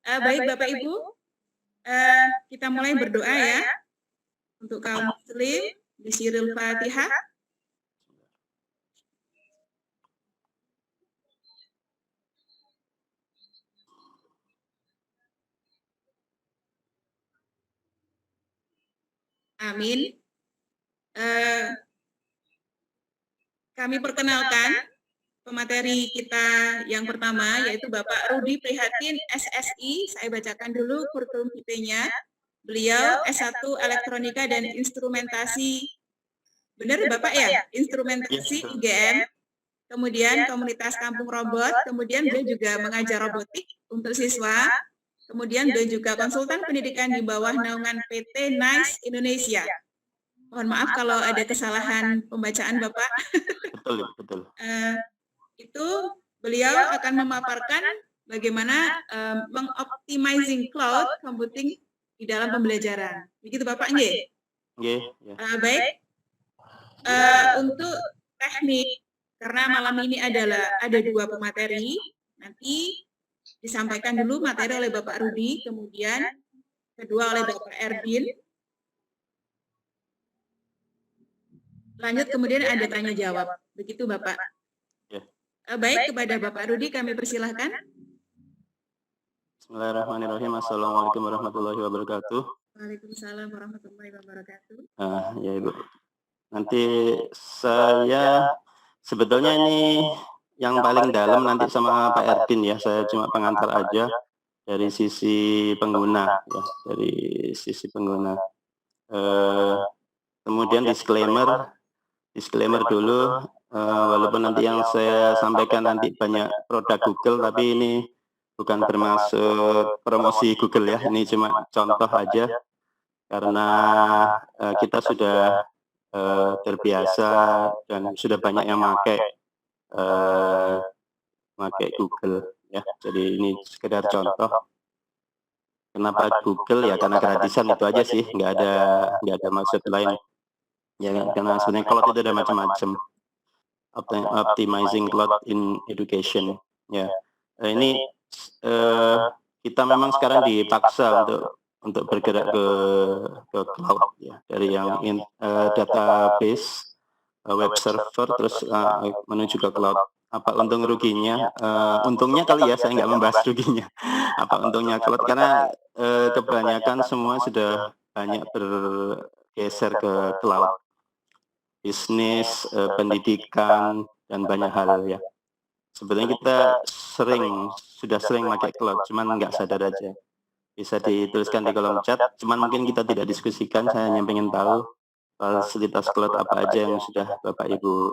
Baik Bapak Ibu, kita mulai berdoa ya untuk kaum muslim di Sirul Fatihah. Amin. Kami perkenalkan pemateri kita yang pertama, yaitu Bapak Rudi Prihatin, SSI. Saya bacakan dulu kurikulum vitae-nya. Beliau S1 Elektronika dan Instrumentasi. Benar Bapak ya? Instrumentasi IGM. Kemudian komunitas Kampung Robot. Kemudian beliau juga mengajar robotik untuk siswa. Kemudian beliau juga konsultan pendidikan di bawah naungan PT NICE Indonesia. Mohon maaf kalau ada kesalahan pembacaan Bapak. Betul. Itu beliau akan memaparkan bagaimana mengoptimizing cloud computing di dalam pembelajaran. Begitu Bapak, nggih? Nggih. Baik. Untuk teknik, karena malam ini ada 2 pemateri, nanti disampaikan dulu materi oleh Bapak Rudi, kemudian kedua oleh Bapak Erwin. Lanjut kemudian ada tanya jawab. Begitu Bapak. Ya. Baik, kepada Bapak Rudi kami persilahkan. Bismillahirrahmanirrahim. Assalamualaikum warahmatullahi wabarakatuh. Waalaikumsalam warahmatullahi wabarakatuh. Ya Ibu. Nanti saya sebetulnya ini yang paling dalam nanti sama Pak Erwin ya. Saya cuma pengantar aja dari sisi pengguna ya, dari sisi pengguna. Kemudian disclaimer dulu, walaupun nanti yang saya sampaikan nanti banyak produk Google, tapi ini bukan bermaksud promosi Google ya, ini cuma contoh aja, karena kita sudah terbiasa dan sudah banyak yang pakai Google ya, jadi ini sekedar contoh. Kenapa Google ya, karena gratisan itu aja sih, nggak ada maksud lain. Ya, karena sebenarnya cloud itu ada macam-macam. Optimizing cloud in education. Ya, ini kita memang sekarang dipaksa untuk bergerak ke cloud ya, dari yang database, web server, terus menuju ke cloud. Apa untung ruginya? Untungnya kali ya, saya nggak membahas ruginya. Apa untungnya cloud? Karena kebanyakan semua sudah banyak bergeser ke cloud. Bisnis, pendidikan, dan banyak hal ya. Sebenarnya kita sudah sering pakai cloud, cuman nggak sadar aja. Bisa dituliskan di kolom chat, cuman mungkin kita tidak diskusikan, saya hanya ingin tahu fasilitas cloud apa aja yang sudah Bapak Ibu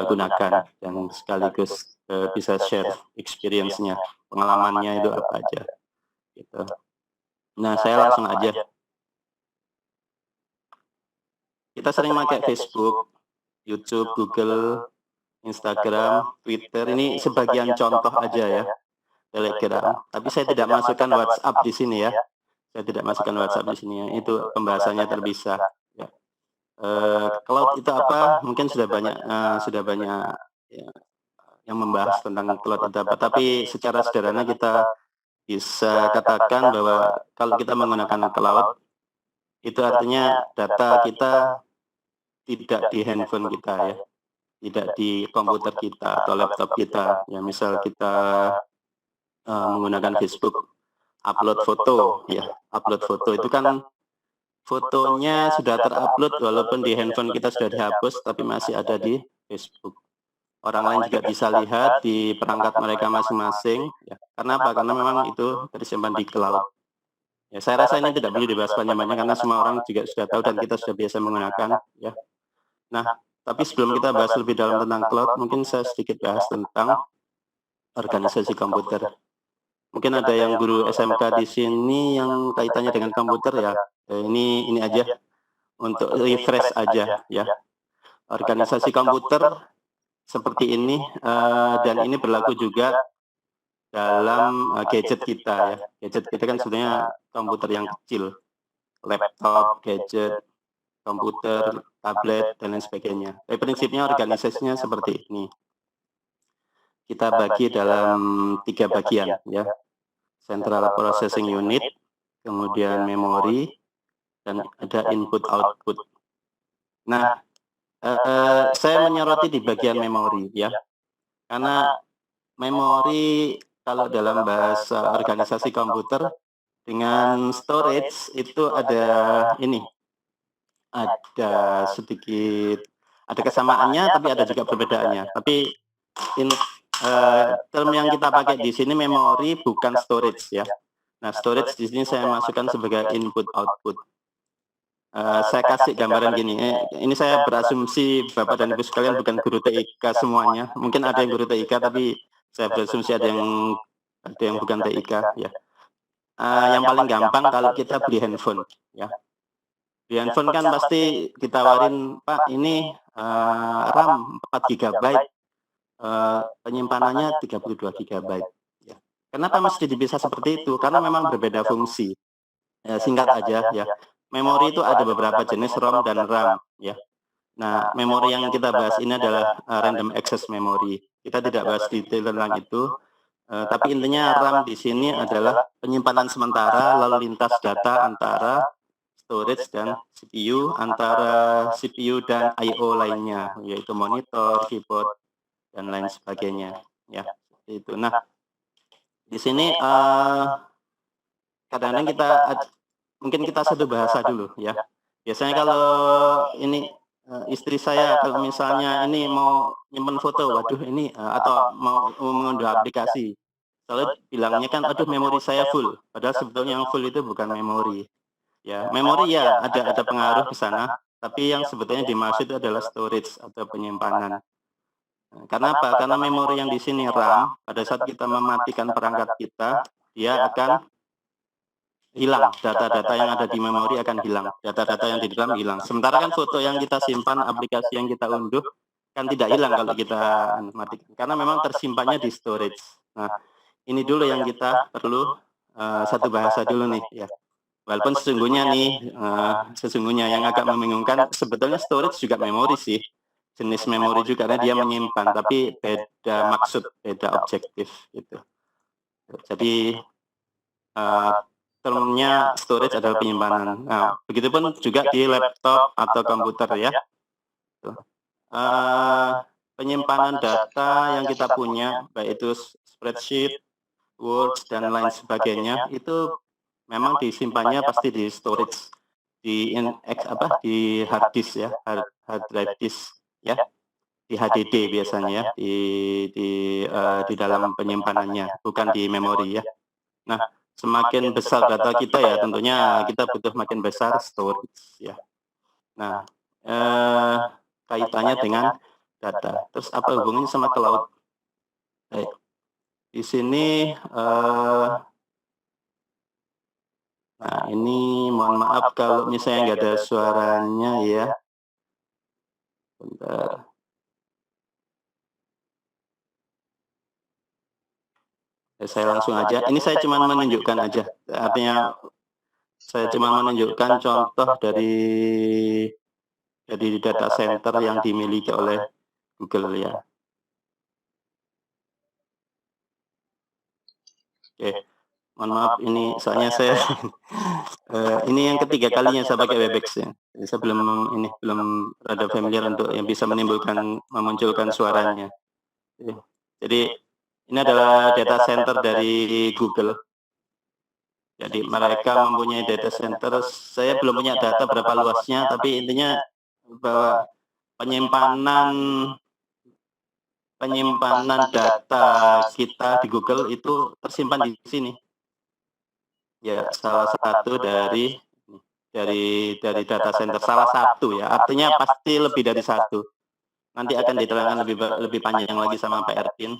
gunakan, dan sekaligus bisa share experience-nya, pengalamannya itu apa aja. Gitu. Nah, saya langsung aja. Kita sering pakai Facebook, YouTube, Google, Instagram, Twitter, ini sebagian contoh aja ya, Telegram. Tapi saya tidak masukkan WhatsApp di sini ya. Saya tidak masukkan WhatsApp di sini ya. Itu pembahasannya terpisah. Ya. Cloud itu apa? Mungkin sudah banyak ya, yang membahas tentang cloud itu apa. Tapi secara sederhana kita bisa katakan bahwa kalau kita menggunakan cloud, itu artinya data kita tidak di handphone kita ya, tidak di komputer kita atau laptop kita. Ya, misal kita menggunakan Facebook, upload foto, ya, upload foto itu kan fotonya sudah terupload walaupun di handphone kita sudah dihapus, tapi masih ada di Facebook. Orang lain juga bisa lihat di perangkat mereka masing-masing. Ya. Karena apa? Karena memang itu tersimpan di cloud. Ya, saya rasa ini tidak perlu dibahas panjang-panjang karena semua orang juga sudah tahu dan kita sudah biasa menggunakan. Ya. Nah, tapi sebelum kita bahas lebih dalam tentang cloud, mungkin saya sedikit bahas tentang organisasi komputer. Mungkin ada yang guru SMK di sini yang kaitannya dengan komputer ya. Ini aja untuk refresh aja ya. Organisasi komputer seperti ini dan ini berlaku juga dalam gadget kita ya. Gadget kita kan sebenarnya komputer yang kecil, laptop, gadget, komputer, tablet, dan lain sebagainya. Prinsipnya organisasinya seperti ini. Kita bagi dalam 3 bagian ya. Central Processing Unit, kemudian memori, dan ada input-output. Nah, saya menyoroti di bagian memori ya, karena memori kalau dalam bahasa organisasi komputer dengan storage itu ada ini, ada sedikit ada kesamaannya, tapi ada juga perbedaannya. Tapi term yang kita pakai di sini memori bukan storage ya. Nah, storage di sini saya masukkan sebagai input-output. Saya kasih gambaran gini, ini saya berasumsi Bapak dan Ibu sekalian bukan guru TIK semuanya. Mungkin ada yang guru TIK, tapi saya berasumsi ada yang bukan TIK ya. Yang paling gampang kalau kita beli handphone ya. Di handphone kan pasti ditawarin, Pak ini RAM 4 GB, penyimpanannya 32 GB. Ya. Kenapa mesti dipisah seperti itu? Karena memang berbeda fungsi. Singkat aja ya, memori itu ada beberapa jenis ROM dan RAM ya. Nah, memori yang kita bahas ini adalah random access memory. Kita tidak bahas detail tentang itu, tapi intinya RAM di sini adalah penyimpanan sementara lalu lintas data antara storage dan CPU, antara CPU dan I/O lainnya, yaitu monitor, keyboard, dan lain sebagainya. Ya, itu. Nah, di sini kadang-kadang mungkin kita satu bahasa dulu ya. Biasanya kalau ini istri saya kalau misalnya ini mau nyimpen foto, waduh ini atau mau mengunduh aplikasi, selalu bilangnya kan, aduh memori saya full. Padahal sebetulnya yang full itu bukan memori. Ya, memori ya ada pengaruh ke sana, tapi yang sebetulnya dimaksud itu adalah storage atau penyimpanan. Karena apa? Karena memori yang di sini RAM, pada saat kita mematikan perangkat kita, dia akan hilang. Data-data yang ada di memori akan hilang. Data-data yang di RAM hilang. Sementara kan foto yang kita simpan, aplikasi yang kita unduh, kan tidak hilang kalau kita matikan. Karena memang tersimpannya di storage. Nah, ini dulu yang kita perlu satu bahasa dulu nih ya. Walaupun sesungguhnya nih, sesungguhnya yang agak membingungkan, sebetulnya storage juga memori sih. Jenis memori juga, karena dia menyimpan, tapi beda maksud, beda objektif gitu. Jadi termnya storage adalah penyimpanan. Nah, begitupun juga di laptop atau komputer ya. Penyimpanan data yang kita punya, baik itu spreadsheet, Word, dan lain sebagainya, itu memang disimpannya pasti di storage, di hard disk ya, hard drive disk ya, di HDD biasanya ya, di dalam penyimpanannya, bukan di memori ya. Nah, semakin besar data kita ya, tentunya kita butuh makin besar storage ya. Nah, kaitannya dengan data. Terus apa hubungannya sama cloud? Baik. Di sini nah, ini mohon maaf kalau misalnya nggak ada suaranya ya. Bentar. Saya langsung aja. Ini saya cuma menunjukkan aja. Artinya saya cuma menunjukkan contoh dari data center yang dimiliki oleh Google ya. Oke. Mohon maaf, ini soalnya saya ini yang ketiga kalinya saya pakai Webex ya. Jadi saya belum rada familiar untuk yang bisa memunculkan suaranya. Jadi ini adalah data center dari Google. Jadi mereka mempunyai data center. Saya belum punya data berapa luasnya, tapi intinya bahwa penyimpanan data kita di Google itu tersimpan di sini. Ya, salah satu dari data center, salah satu ya, artinya pasti lebih dari satu. Nanti akan diterangkan lebih panjang lagi sama Pak Ervin,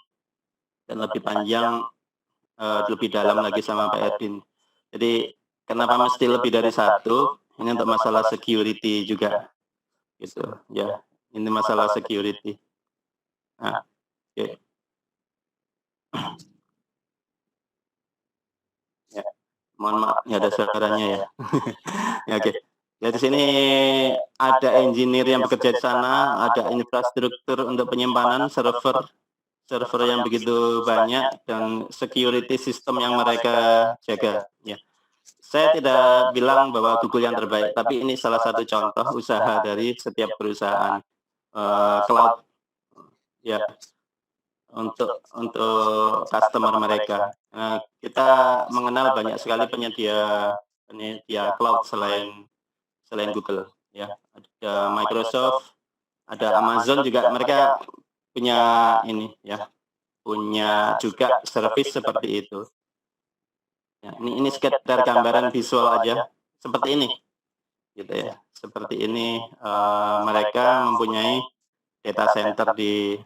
dan lebih panjang lebih dalam lagi sama Pak Ervin. Jadi kenapa mesti lebih dari satu? Ini untuk masalah security juga, gitu ya. Ini masalah security. Nah, oke. Ya, mohon maaf, nggak ada suaranya ya. Ya, oke. Ya, di sini ada engineer yang bekerja di sana, ada infrastruktur untuk penyimpanan, server, server yang begitu banyak dan security system yang mereka jaga. Ya, saya tidak bilang bahwa Google yang terbaik, tapi ini salah satu contoh usaha dari setiap perusahaan cloud ya untuk customer mereka. Kita mengenal banyak sekali penyedia cloud selain Google ya. Ada Microsoft, ada Amazon juga, mereka punya ini ya, punya juga service seperti itu. Ya, ini sekedar gambaran visual aja seperti ini, gitu ya. Seperti ini mereka mempunyai data center di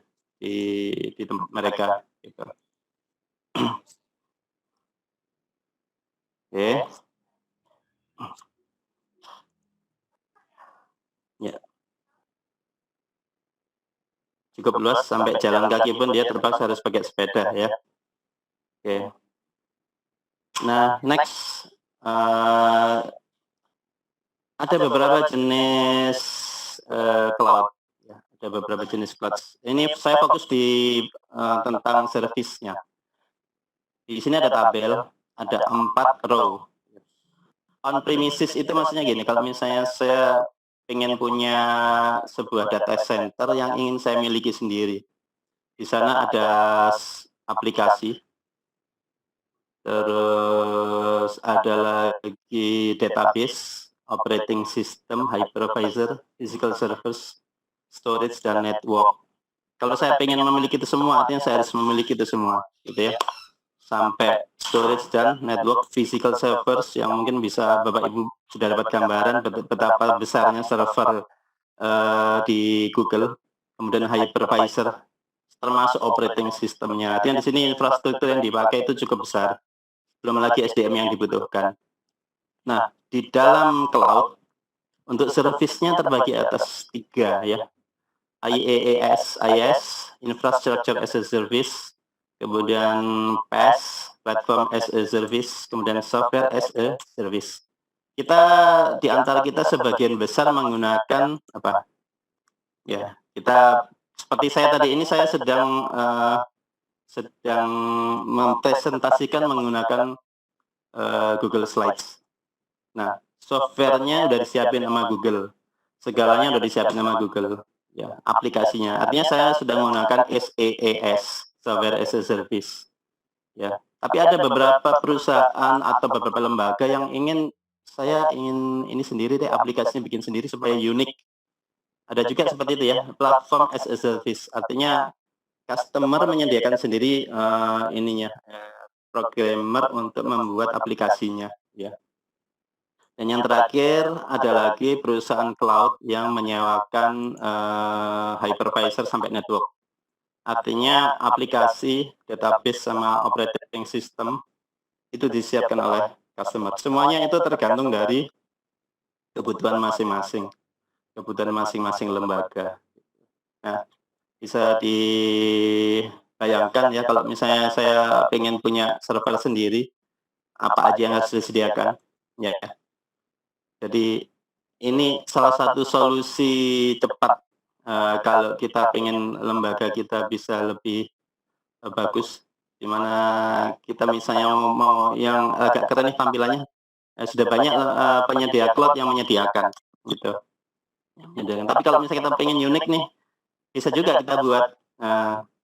tempat mereka. Gitu. Oke. Ya. Cukup luas sampai jalan kaki pun dia terpaksa harus pakai sepeda ya. Oke. Nah, next ada beberapa jenis cloud. Ya, ada beberapa jenis cloud. Ini saya fokus di tentang servisnya. Di sini ada tabel, ada 4 row. On premises itu maksudnya gini, kalau misalnya saya ingin punya sebuah data center yang ingin saya miliki sendiri. Di sana ada aplikasi, terus ada lagi database, operating system, hypervisor, physical service, storage, dan network. Kalau saya ingin memiliki itu semua, artinya saya harus memiliki itu semua, gitu ya. Sampai storage dan network physical servers yang mungkin bisa Bapak Ibu sudah dapat gambaran betapa besarnya server di Google, kemudian hypervisor, termasuk operating systemnya. Artinya di sini infrastruktur yang dipakai itu cukup besar, belum lagi SDM yang dibutuhkan. Nah, di dalam cloud, untuk servisnya terbagi atas 3 ya. IaaS, Infrastructure as a Service, kemudian PaaS, Platform as a Service, kemudian Software as a Service. Kita di antara kita sebagian besar menggunakan apa? Ya, kita seperti saya tadi ini saya sedang mempresentasikan menggunakan Google Slides. Nah, softwarenya udah disiapin sama Google, segalanya udah disiapin sama Google. Ya, aplikasinya. Artinya saya sudah menggunakan SaaS, Software as a Service. Ya, tapi ada beberapa perusahaan atau beberapa lembaga yang saya ingin ini sendiri deh, aplikasinya bikin sendiri supaya unik. Ada juga seperti itu ya, platform as a service. Artinya customer menyediakan sendiri programmer untuk membuat aplikasinya. Ya. Dan yang terakhir ada lagi perusahaan cloud yang menyewakan hypervisor sampai network. Artinya aplikasi, database, sama operating system itu disiapkan oleh customer. Semuanya itu tergantung dari kebutuhan masing-masing lembaga. Nah, bisa dibayangkan ya kalau misalnya saya pengen punya server sendiri, apa aja yang harus disediakan. Ya. Jadi ini salah satu solusi cepat kalau kita pengen lembaga kita bisa lebih bagus, di mana kita misalnya mau yang agak keren nih tampilannya, sudah banyak penyedia cloud yang menyediakan, gitu. Tapi kalau misalnya kita pengen unik nih, bisa juga kita buat,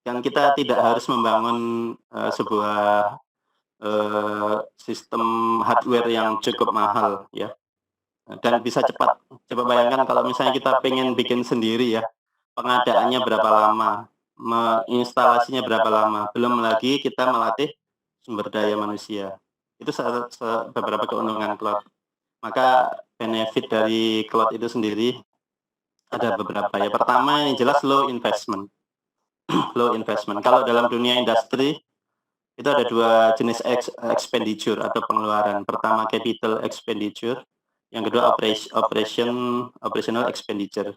dan kita tidak harus membangun sebuah sistem hardware yang cukup mahal, ya. Dan bisa cepat. Coba bayangkan kalau misalnya kita pengen bikin sendiri ya, pengadaannya berapa lama, instalasinya berapa lama, belum lagi kita melatih sumber daya manusia. Itu beberapa keuntungan cloud. Maka benefit dari cloud itu sendiri ada beberapa ya. Pertama yang jelas low investment. Low investment. Kalau dalam dunia industri itu ada 2 jenis expenditure atau pengeluaran. Pertama capital expenditure, yang kedua operational expenditure.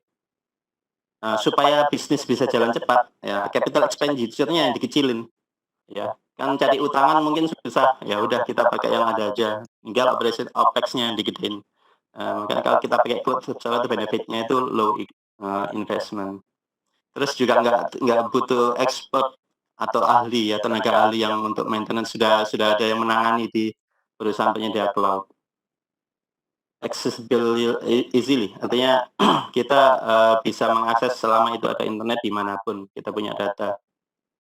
Nah, supaya bisnis bisa jalan cepat, ya capital expenditure-nya yang dikecilin, ya kan cari utangan mungkin susah, ya udah kita pakai yang ada aja, tinggal OPEX-nya yang digedein. Makanya kalau kita pakai cloud, salah satu benefitnya itu low investment. Terus juga nggak butuh expert atau ahli ya, tenaga ahli yang untuk maintenance sudah ada yang menangani di perusahaan penyedia cloud. Accessible easily, artinya kita bisa mengakses selama itu ada internet dimanapun kita punya data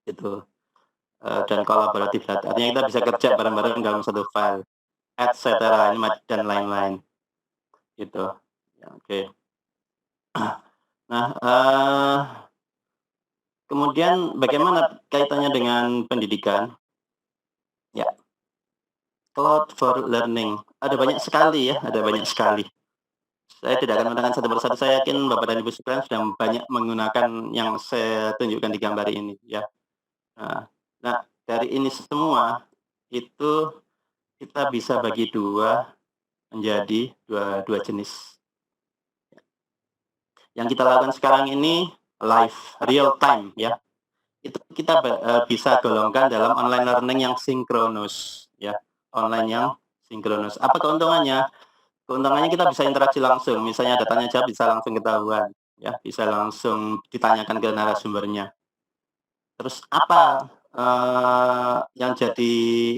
gitu, dan kolaboratif data, artinya kita bisa kerja bareng-bareng dalam satu file, etc. Ini dan lain-lain gitu. Ya, oke. Nah, kemudian bagaimana kaitannya dengan pendidikan? Ya, cloud for learning. Ada banyak sekali ya, ada banyak sekali. Saya tidak akan menerangkan satu persatu, saya yakin Bapak dan Ibu sekalian sudah banyak menggunakan yang saya tunjukkan di gambar ini ya. Nah, dari ini semua, itu kita bisa bagi menjadi dua jenis. Yang kita lakukan sekarang ini live, real time ya. Itu kita bisa golongkan dalam online learning yang sinkronus ya, online yang sinkronus. Apa keuntungannya? Keuntungannya kita bisa interaksi langsung, misalnya ada tanya jawab bisa langsung ketahuan ya, bisa langsung ditanyakan ke narasumbernya. Terus apa yang jadi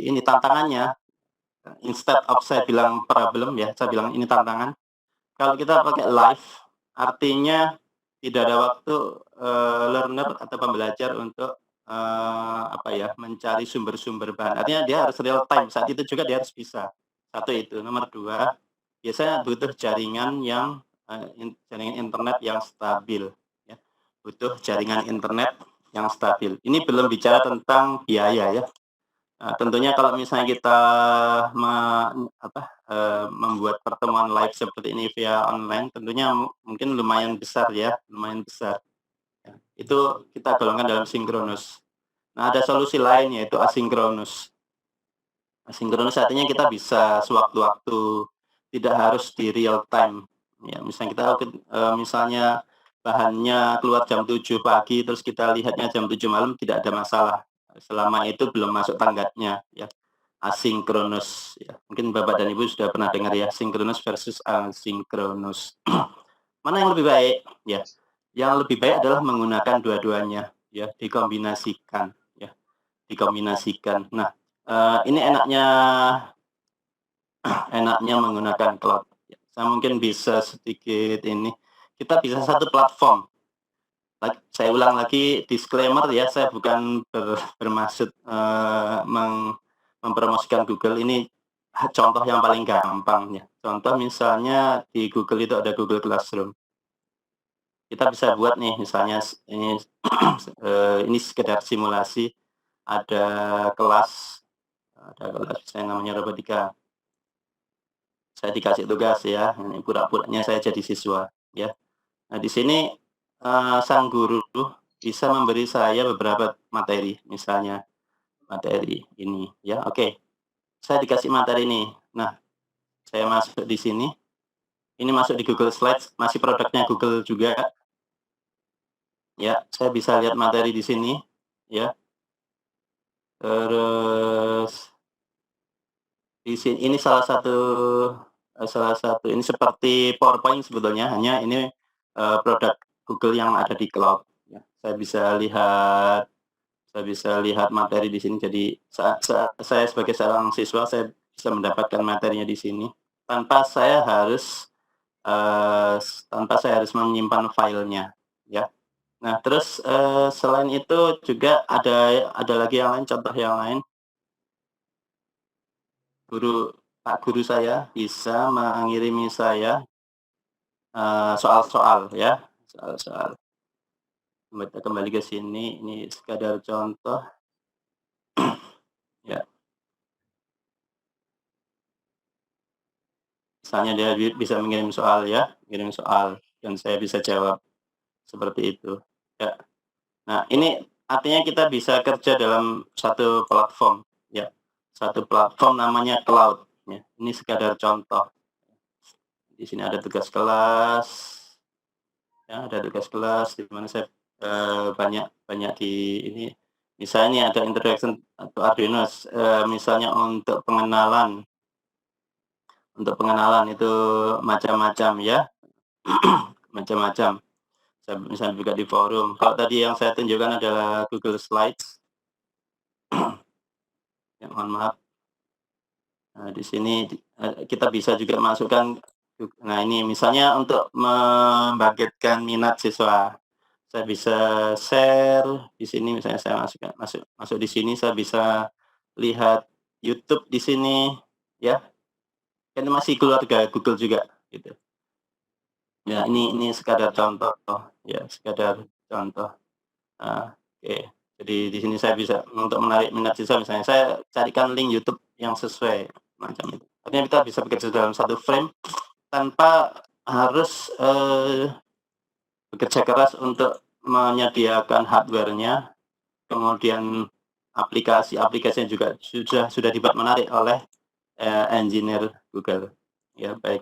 ini tantangannya? Instead of saya bilang problem ya, saya bilang ini tantangan. Kalau kita pakai live, artinya tidak ada waktu learner atau pembelajar untuk mencari sumber-sumber bahan. Artinya dia harus real time, saat itu juga dia harus bisa. Satu itu. Nomor dua, biasanya butuh jaringan jaringan internet yang stabil. Ya. Butuh jaringan internet yang stabil. Ini belum bicara tentang biaya ya. Tentunya kalau misalnya kita membuat pertemuan live seperti ini via online, tentunya mungkin lumayan besar ya, lumayan besar. Ya, itu kita golongkan dalam sinkronus. Nah, ada solusi lain yaitu asinkronus. Asinkronus artinya kita bisa sewaktu-waktu, tidak harus di real time. Ya, misalnya kita misalnya bahannya keluar jam 7 pagi, terus kita lihatnya jam 7 malam, tidak ada masalah. Selama itu belum masuk tanggatnya, ya. Asinkronus, ya. Mungkin Bapak dan Ibu sudah pernah dengar ya, sinkronus versus asinkronus. Mana yang lebih baik? Ya, yang lebih baik adalah menggunakan dua-duanya, ya, dikombinasikan, ya, dikombinasikan. Nah, ini enaknya menggunakan cloud. Saya mungkin bisa sedikit ini, kita bisa satu platform. Saya ulang lagi, disclaimer ya, saya bukan bermaksud mempromosikan Google. Ini contoh yang paling gampang ya. Contoh misalnya di Google itu ada Google Classroom. Kita bisa buat nih, misalnya ini ini sekedar simulasi. Ada kelas saya namanya robotika. Saya dikasih tugas ya, ini pura-puranya saya jadi siswa ya. Nah, di sini sang guru bisa memberi saya beberapa materi, misalnya materi ini ya. Oke, saya dikasih materi ini. Nah, saya masuk di sini. Ini masuk di Google Slides, masih produknya Google juga. Ya, saya bisa lihat materi di sini ya. Terus di sini ini salah satu ini seperti PowerPoint sebetulnya, hanya ini produk Google yang ada di cloud ya. Saya bisa lihat materi di sini. Jadi saya sebagai seorang siswa, saya bisa mendapatkan materinya di sini tanpa saya harus menyimpan filenya ya. Nah, terus selain itu juga ada lagi yang lain, contoh yang lain. Pak guru saya bisa mengirimi saya soal-soal ya, soal-soal. Kita kembali ke sini, ini sekadar contoh. Ya. Misalnya dia bisa mengirim soal ya, dan saya bisa jawab seperti itu. Ya. Nah, ini artinya kita bisa kerja dalam satu platform ya. Satu platform namanya cloud ya. Ini sekadar contoh. Di sini ada tugas kelas. Ya, ada tugas kelas di mana saya banyak di ini. Misalnya ada introduction atau Arduino, misalnya untuk pengenalan itu macam-macam ya. Macam-macam. Saya misalnya juga di forum. Kalau tadi yang saya tunjukkan adalah Google Slides. Ya, mohon maaf. Nah, di sini kita bisa juga masukkan. Nah, ini misalnya untuk membangkitkan minat siswa, saya bisa share di sini, misalnya saya masuk di sini, saya bisa lihat YouTube di sini, ya. Kan masih keluarga Google juga, gitu. Ya, ini sekadar contoh, ya, sekadar contoh. Oke. Jadi di sini saya bisa untuk menarik minat siswa, misalnya saya carikan link YouTube yang sesuai, macam itu. Artinya kita bisa bekerja dalam satu frame tanpa harus, bekerja keras untuk menyediakan hardware-nya, kemudian aplikasi-aplikasinya juga sudah dibuat menarik oleh, engineer Google. Ya, baik.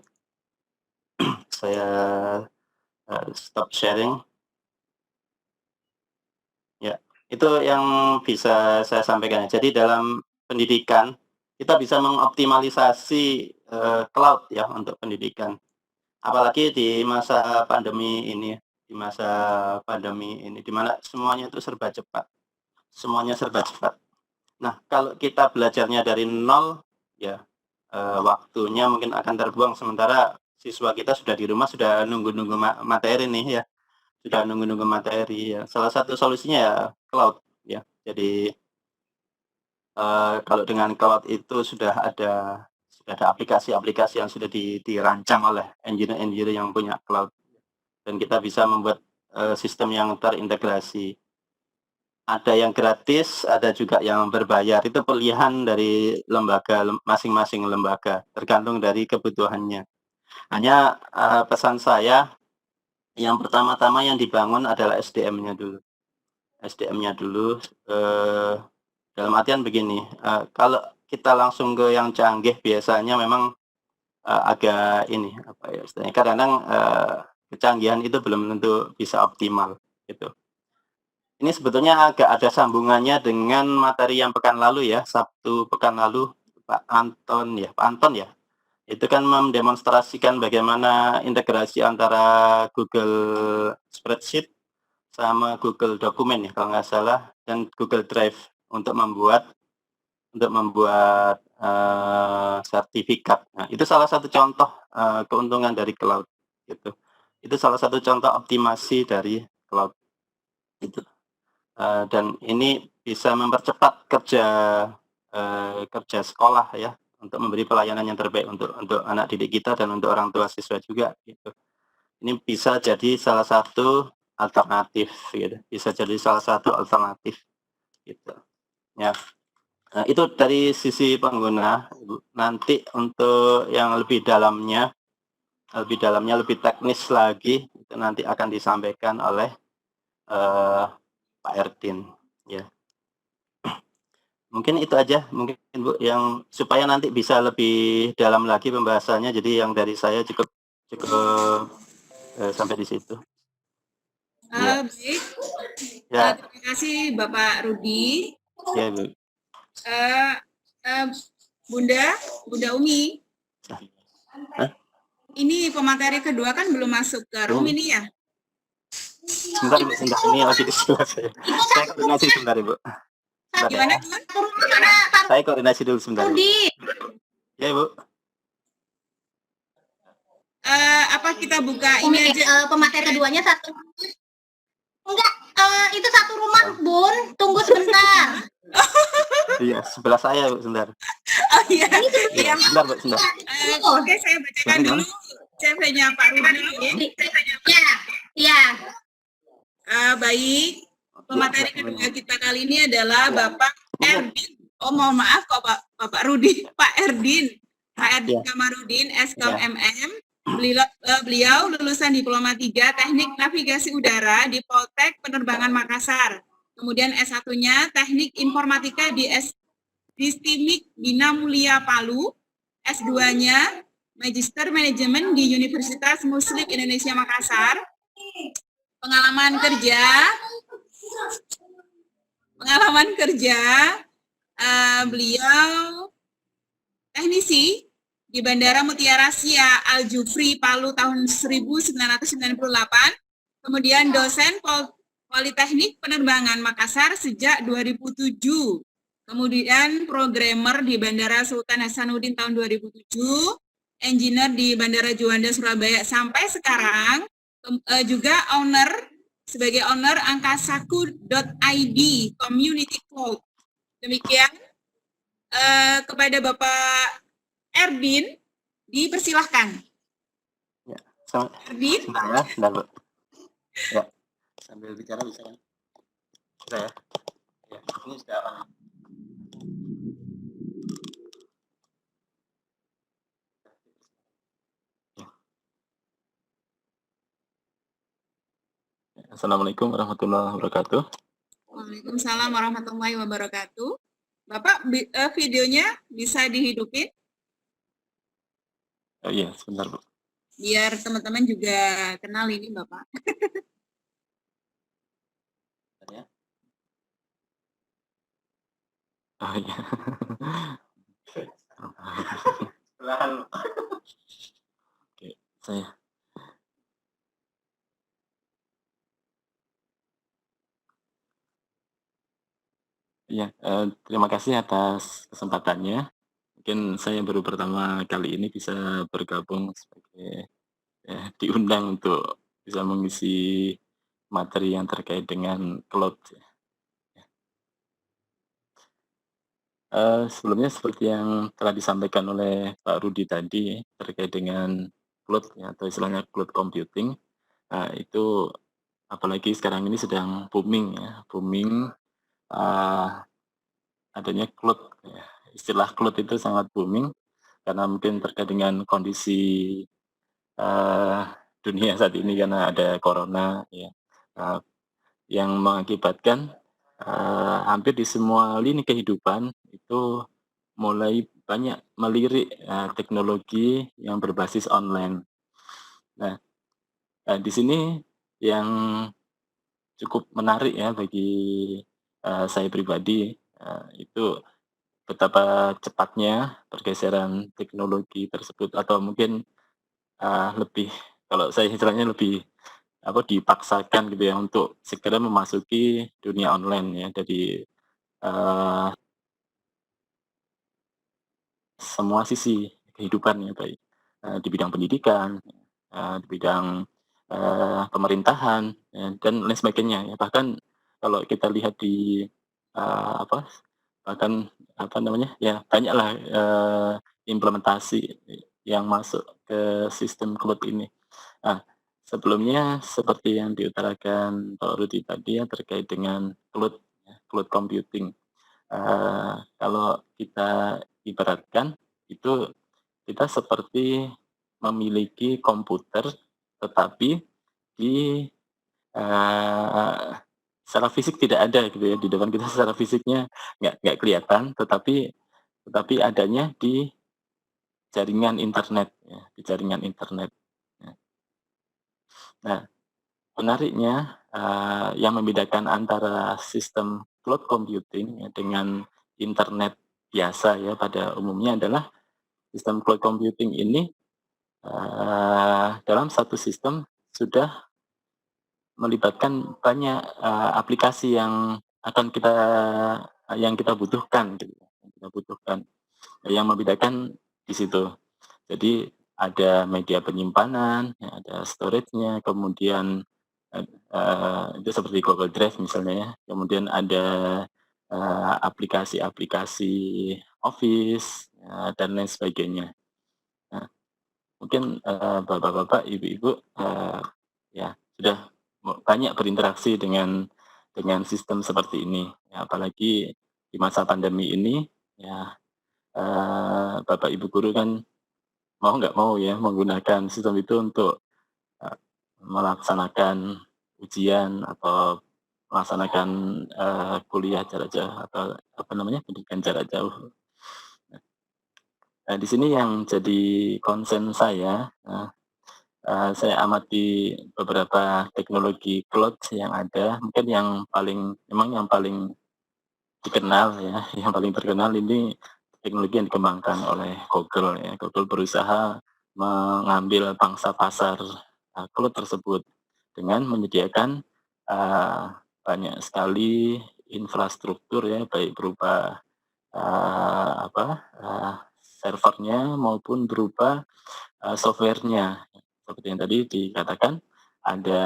Saya, stop sharing. Ya, itu yang bisa saya sampaikan. Jadi dalam pendidikan, kita bisa mengoptimalisasi, cloud ya untuk pendidikan. Apalagi di masa pandemi ini, di mana semuanya itu serba cepat, semuanya serba cepat. Nah, kalau kita belajarnya dari nol, ya, waktunya mungkin akan terbuang, sementara siswa kita sudah di rumah, sudah nunggu-nunggu materi nih ya, sudah nunggu-nunggu materi ya. Salah satu solusinya ya cloud ya. Jadi, kalau dengan cloud itu sudah ada aplikasi-aplikasi yang sudah dirancang oleh engineer-engineer yang punya cloud, dan kita bisa membuat, sistem yang terintegrasi. Ada yang gratis, ada juga yang berbayar. Itu pilihan dari masing-masing lembaga, tergantung dari kebutuhannya. Hanya, pesan saya, yang pertama-tama yang dibangun adalah SDM-nya dulu. SDM-nya dulu, dalam artian begini, kalau kita langsung ke yang canggih biasanya memang, agak ini, apa ya istilahnya, kadang-kadang, kecanggihan itu belum tentu bisa optimal, gitu. Ini sebetulnya agak ada sambungannya dengan materi yang pekan lalu ya, Sabtu pekan lalu, Pak Anton ya? Itu kan mendemonstrasikan bagaimana integrasi antara Google Spreadsheet sama Google Dokumen ya kalau nggak salah, dan Google Drive untuk membuat sertifikat. Nah, itu salah satu contoh, keuntungan dari cloud, gitu. Itu salah satu contoh optimasi dari cloud, itu. Dan ini bisa mempercepat kerja sekolah ya, untuk memberi pelayanan yang terbaik untuk anak didik kita dan untuk orang tua siswa juga, gitu. Ini bisa jadi salah satu alternatif, gitu. Bisa jadi salah satu alternatif, gitu. Ya. Nah, itu dari sisi pengguna. Nanti untuk yang lebih dalamnya, lebih teknis lagi, itu nanti akan disampaikan oleh, Pak Erdin, ya. Mungkin itu aja, mungkin Bu, yang supaya nanti bisa lebih dalam lagi pembahasannya. Jadi yang dari saya cukup sampai di situ. Ya. Baik. Ya. Terima kasih Bapak Rudi. Ya, Bu. Bunda Umi. Hah? Ini pemateri kedua kan belum masuk ke room ini ya? Sebentar Ibu, sebentar. Ini lagi di sebelah saya. Saya koordinasi sebentar Ibu. Gimana? Saya koordinasi dulu sebentar. Rudi. Ya Ibu. Apa kita buka ini aja? Pemateri keduanya satu. Enggak, itu satu rumah Bun. Tunggu sebentar. Iya, sebelah saya Bu, sebentar. Oh iya. Ya, sebentar Bu, sebentar. Oke, saya bacakan dulu CV-nya Pak Rudi. Ya. Baik. Pemateri kedua kita kali ini adalah Bapak Erdin. Oh, mohon maaf kok Bapak Rudi, Pak Erdin. Pak Erdin Kamarudin, Skom MM. Beliau lulusan Diploma 3 Teknik Navigasi Udara di Poltek Penerbangan Makassar. Kemudian S1-nya Teknik Informatika di STIMIK Bina Mulia Palu. S2-nya Magister Manajemen di Universitas Muslim Indonesia Makassar. Pengalaman kerja beliau teknisi di Bandara Mutiara Sia Al Jufri Palu tahun 1998, kemudian dosen Politeknik Penerbangan Makassar sejak 2007, kemudian programmer di Bandara Sultan Hasanuddin tahun 2007, engineer di Bandara Juanda Surabaya sampai sekarang, juga sebagai owner angkasaku.id Community Cloud. Demikian kepada Bapak Erdin, dipersilahkan. Ya, Erdin. Sebentar, Bu. Ya, sambil bicara bisa kan? Bisa ya? Ya, ini sudah on. Assalamualaikum warahmatullahi wabarakatuh. Waalaikumsalam warahmatullahi wabarakatuh. Bapak, videonya bisa dihidupin? Oh iya, sebentar, Bu. Biar teman-teman juga kenal ini, Bapak. Ya. Oh iya. Oke, saya. Iya, terima kasih atas kesempatannya. Mungkin saya baru pertama kali ini bisa bergabung sebagai diundang untuk bisa mengisi materi yang terkait dengan cloud. Sebelumnya seperti yang telah disampaikan oleh Pak Rudi tadi terkait dengan cloud ya, atau istilahnya cloud computing, itu apalagi sekarang ini sedang booming ya, adanya cloud ya. Istilah cloud itu sangat booming karena mungkin terkait dengan kondisi dunia saat ini karena ada corona ya, yang mengakibatkan hampir di semua lini kehidupan itu mulai banyak melirik teknologi yang berbasis online. Nah, di sini yang cukup menarik ya bagi saya pribadi itu betapa cepatnya pergeseran teknologi tersebut, atau mungkin lebih, kalau saya istilahnya lebih dipaksakan gitu ya untuk segera memasuki dunia online ya, dari semua sisi kehidupan ya, baik di bidang pendidikan, di bidang pemerintahan ya, dan lain sebagainya ya. Bahkan kalau kita lihat di bahkan ya banyaklah implementasi yang masuk ke sistem cloud ini. Nah, sebelumnya seperti yang diutarakan Pak Rudi tadi ya terkait dengan cloud ya, cloud computing. Kalau kita ibaratkan itu kita seperti memiliki komputer, tetapi di secara fisik tidak ada gitu ya, di depan kita secara fisiknya nggak kelihatan, tetapi adanya di jaringan internet ya, di jaringan internet ya. Nah, menariknya yang membedakan antara sistem cloud computing ya dengan internet biasa ya pada umumnya adalah sistem cloud computing ini dalam satu sistem sudah melibatkan banyak aplikasi yang kita butuhkan gitu, yang membedakan di situ. Jadi ada media penyimpanan, ya, ada storage-nya, kemudian itu seperti Google Drive misalnya ya, kemudian ada aplikasi-aplikasi Office dan lain sebagainya. Nah, mungkin bapak-bapak, ibu-ibu ya sudah banyak berinteraksi dengan sistem seperti ini, ya, apalagi di masa pandemi ini ya, bapak ibu guru kan mau nggak mau ya menggunakan sistem itu untuk melaksanakan ujian atau melaksanakan kuliah jarak jauh atau pendidikan jarak jauh. Nah, di sini yang jadi concern saya, saya amati beberapa teknologi cloud yang ada, mungkin yang paling dikenal ya, yang paling terkenal ini teknologi yang dikembangkan oleh Google ya. Google berusaha mengambil pangsa pasar cloud tersebut dengan menyediakan banyak sekali infrastruktur ya, baik berupa servernya maupun berupa softwarenya. Seperti yang tadi dikatakan, ada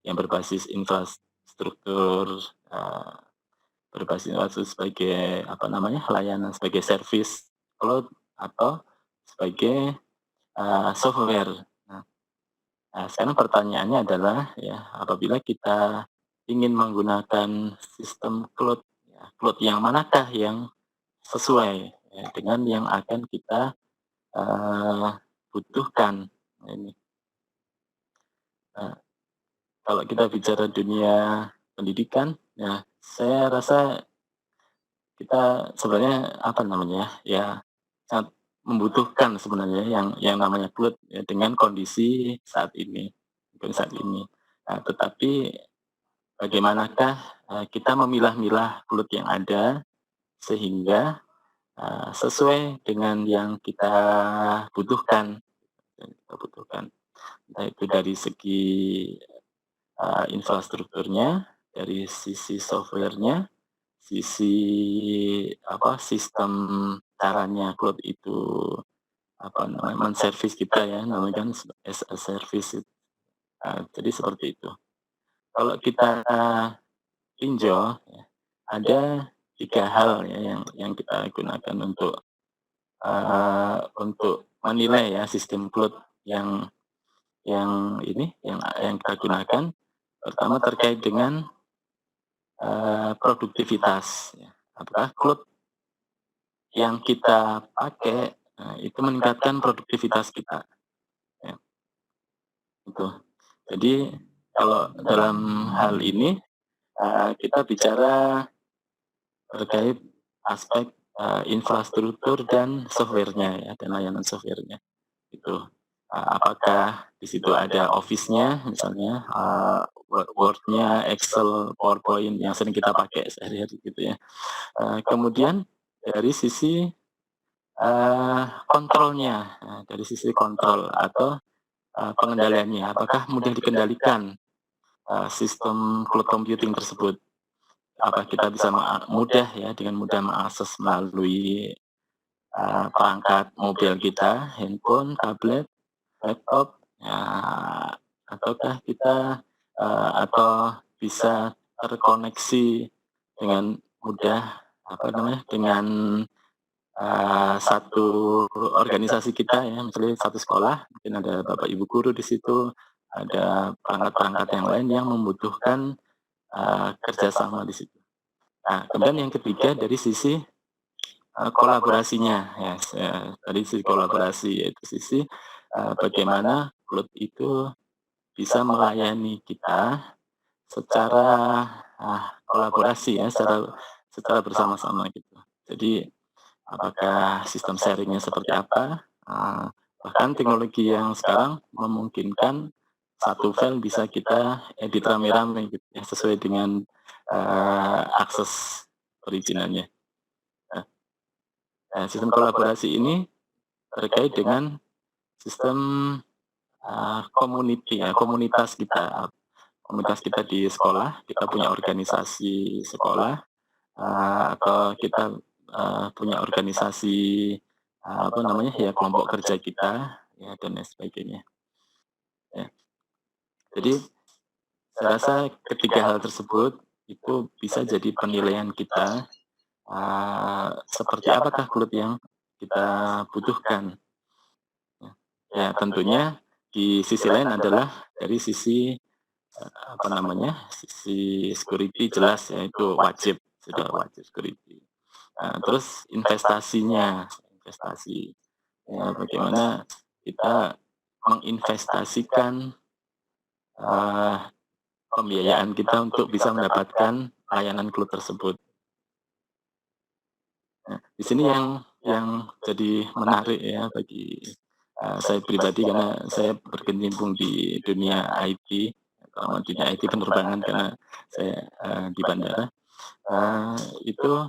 yang berbasis infrastruktur, berbasis sebagai layanan sebagai service cloud atau sebagai software. Nah, sekarang pertanyaannya adalah ya, apabila kita ingin menggunakan sistem cloud, ya, cloud yang manakah yang sesuai ya, dengan yang akan kita butuhkan. Nah, ini. Nah, kalau kita bicara dunia pendidikan, ya saya rasa kita sebenarnya ya sangat membutuhkan sebenarnya yang namanya cloud ya, dengan kondisi saat ini. Nah, tetapi bagaimanakah kita memilah-milah cloud yang ada sehingga sesuai dengan yang kita butuhkan. Entah itu dari segi infrastrukturnya, dari sisi softwarenya, sisi sistem caranya cloud itu men-service kita ya, namanya kan as a service. Jadi seperti itu. Kalau kita tinjau, ya, ada 3 hal ya yang kita gunakan untuk menilai ya sistem cloud yang kita gunakan. Pertama terkait dengan produktivitas. Ya. Apakah cloud yang kita pakai itu meningkatkan produktivitas kita. Ya. Itu. Jadi kalau dalam hal ini kita bicara terkait aspek infrastruktur dan softwarenya ya, dan layanan softwarenya. Itu. Apakah di situ ada Office-nya misalnya, Word-nya, Excel, PowerPoint yang sering kita pakai sehari-hari gitu ya. Kemudian dari sisi kontrolnya, dari sisi kontrol atau pengendaliannya, apakah mudah dikendalikan sistem cloud computing tersebut? Apakah kita bisa dengan mudah mengakses melalui perangkat mobil kita, handphone, tablet, laptop, ya, ataukah kita atau bisa terkoneksi dengan mudah dengan satu organisasi kita ya, misalnya satu sekolah, mungkin ada bapak ibu guru di situ, ada perangkat-perangkat yang lain yang membutuhkan kerjasama di situ. Nah, kemudian yang ketiga dari sisi kolaborasinya ya, dari sisi kolaborasi yaitu sisi bagaimana cloud itu bisa melayani kita secara kolaborasi ya, secara bersama-sama gitu. Jadi apakah sistem sharingnya seperti apa? Bahkan teknologi yang sekarang memungkinkan satu file bisa kita edit rame-rame gitu ya, sesuai dengan akses perizinannya. Nah, sistem kolaborasi ini terkait dengan sistem komunitas kita. Komunitas kita di sekolah, kita punya organisasi sekolah, atau kita punya organisasi kelompok kerja kita, ya, dan lain sebagainya. Ya. Jadi saya rasa ketiga hal tersebut itu bisa jadi penilaian kita seperti apakah cloud yang kita butuhkan. Ya, tentunya di sisi lain adalah dari sisi sisi security jelas ya, itu sudah wajib security. Terus investasi ya, bagaimana kita menginvestasikan pembiayaan kita untuk bisa mendapatkan layanan cloud tersebut. Nah, di sini yang jadi menarik ya bagi saya pribadi, karena saya berkecimpung di dunia IT, dunia IT penerbangan karena saya di bandara. Itu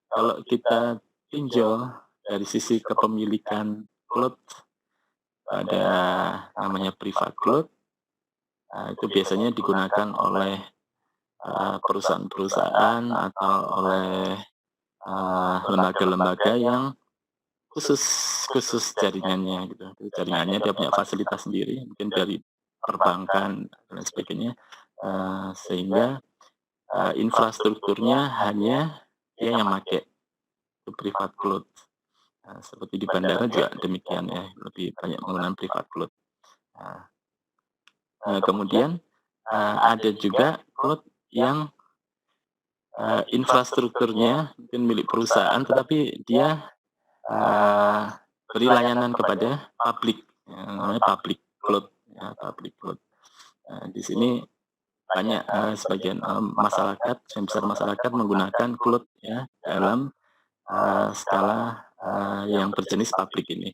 kalau kita tinjau dari sisi kepemilikan cloud, ada namanya private cloud, itu biasanya digunakan oleh perusahaan-perusahaan atau oleh lembaga-lembaga yang khusus jaringannya gitu. Jaringannya dia punya fasilitas sendiri, mungkin dari perbankan dan lain sebagainya, sehingga infrastrukturnya hanya dia yang pakai, itu private cloud. Seperti di bandara juga demikian ya, lebih banyak menggunakan private cloud. Kemudian ada juga cloud yang infrastrukturnya mungkin milik perusahaan, tetapi dia beri layanan kepada publik, yang namanya public cloud, ya, public cloud. Di sini banyak sebagian masyarakat, yang besar masyarakat menggunakan cloud ya dalam skala yang berjenis publik ini.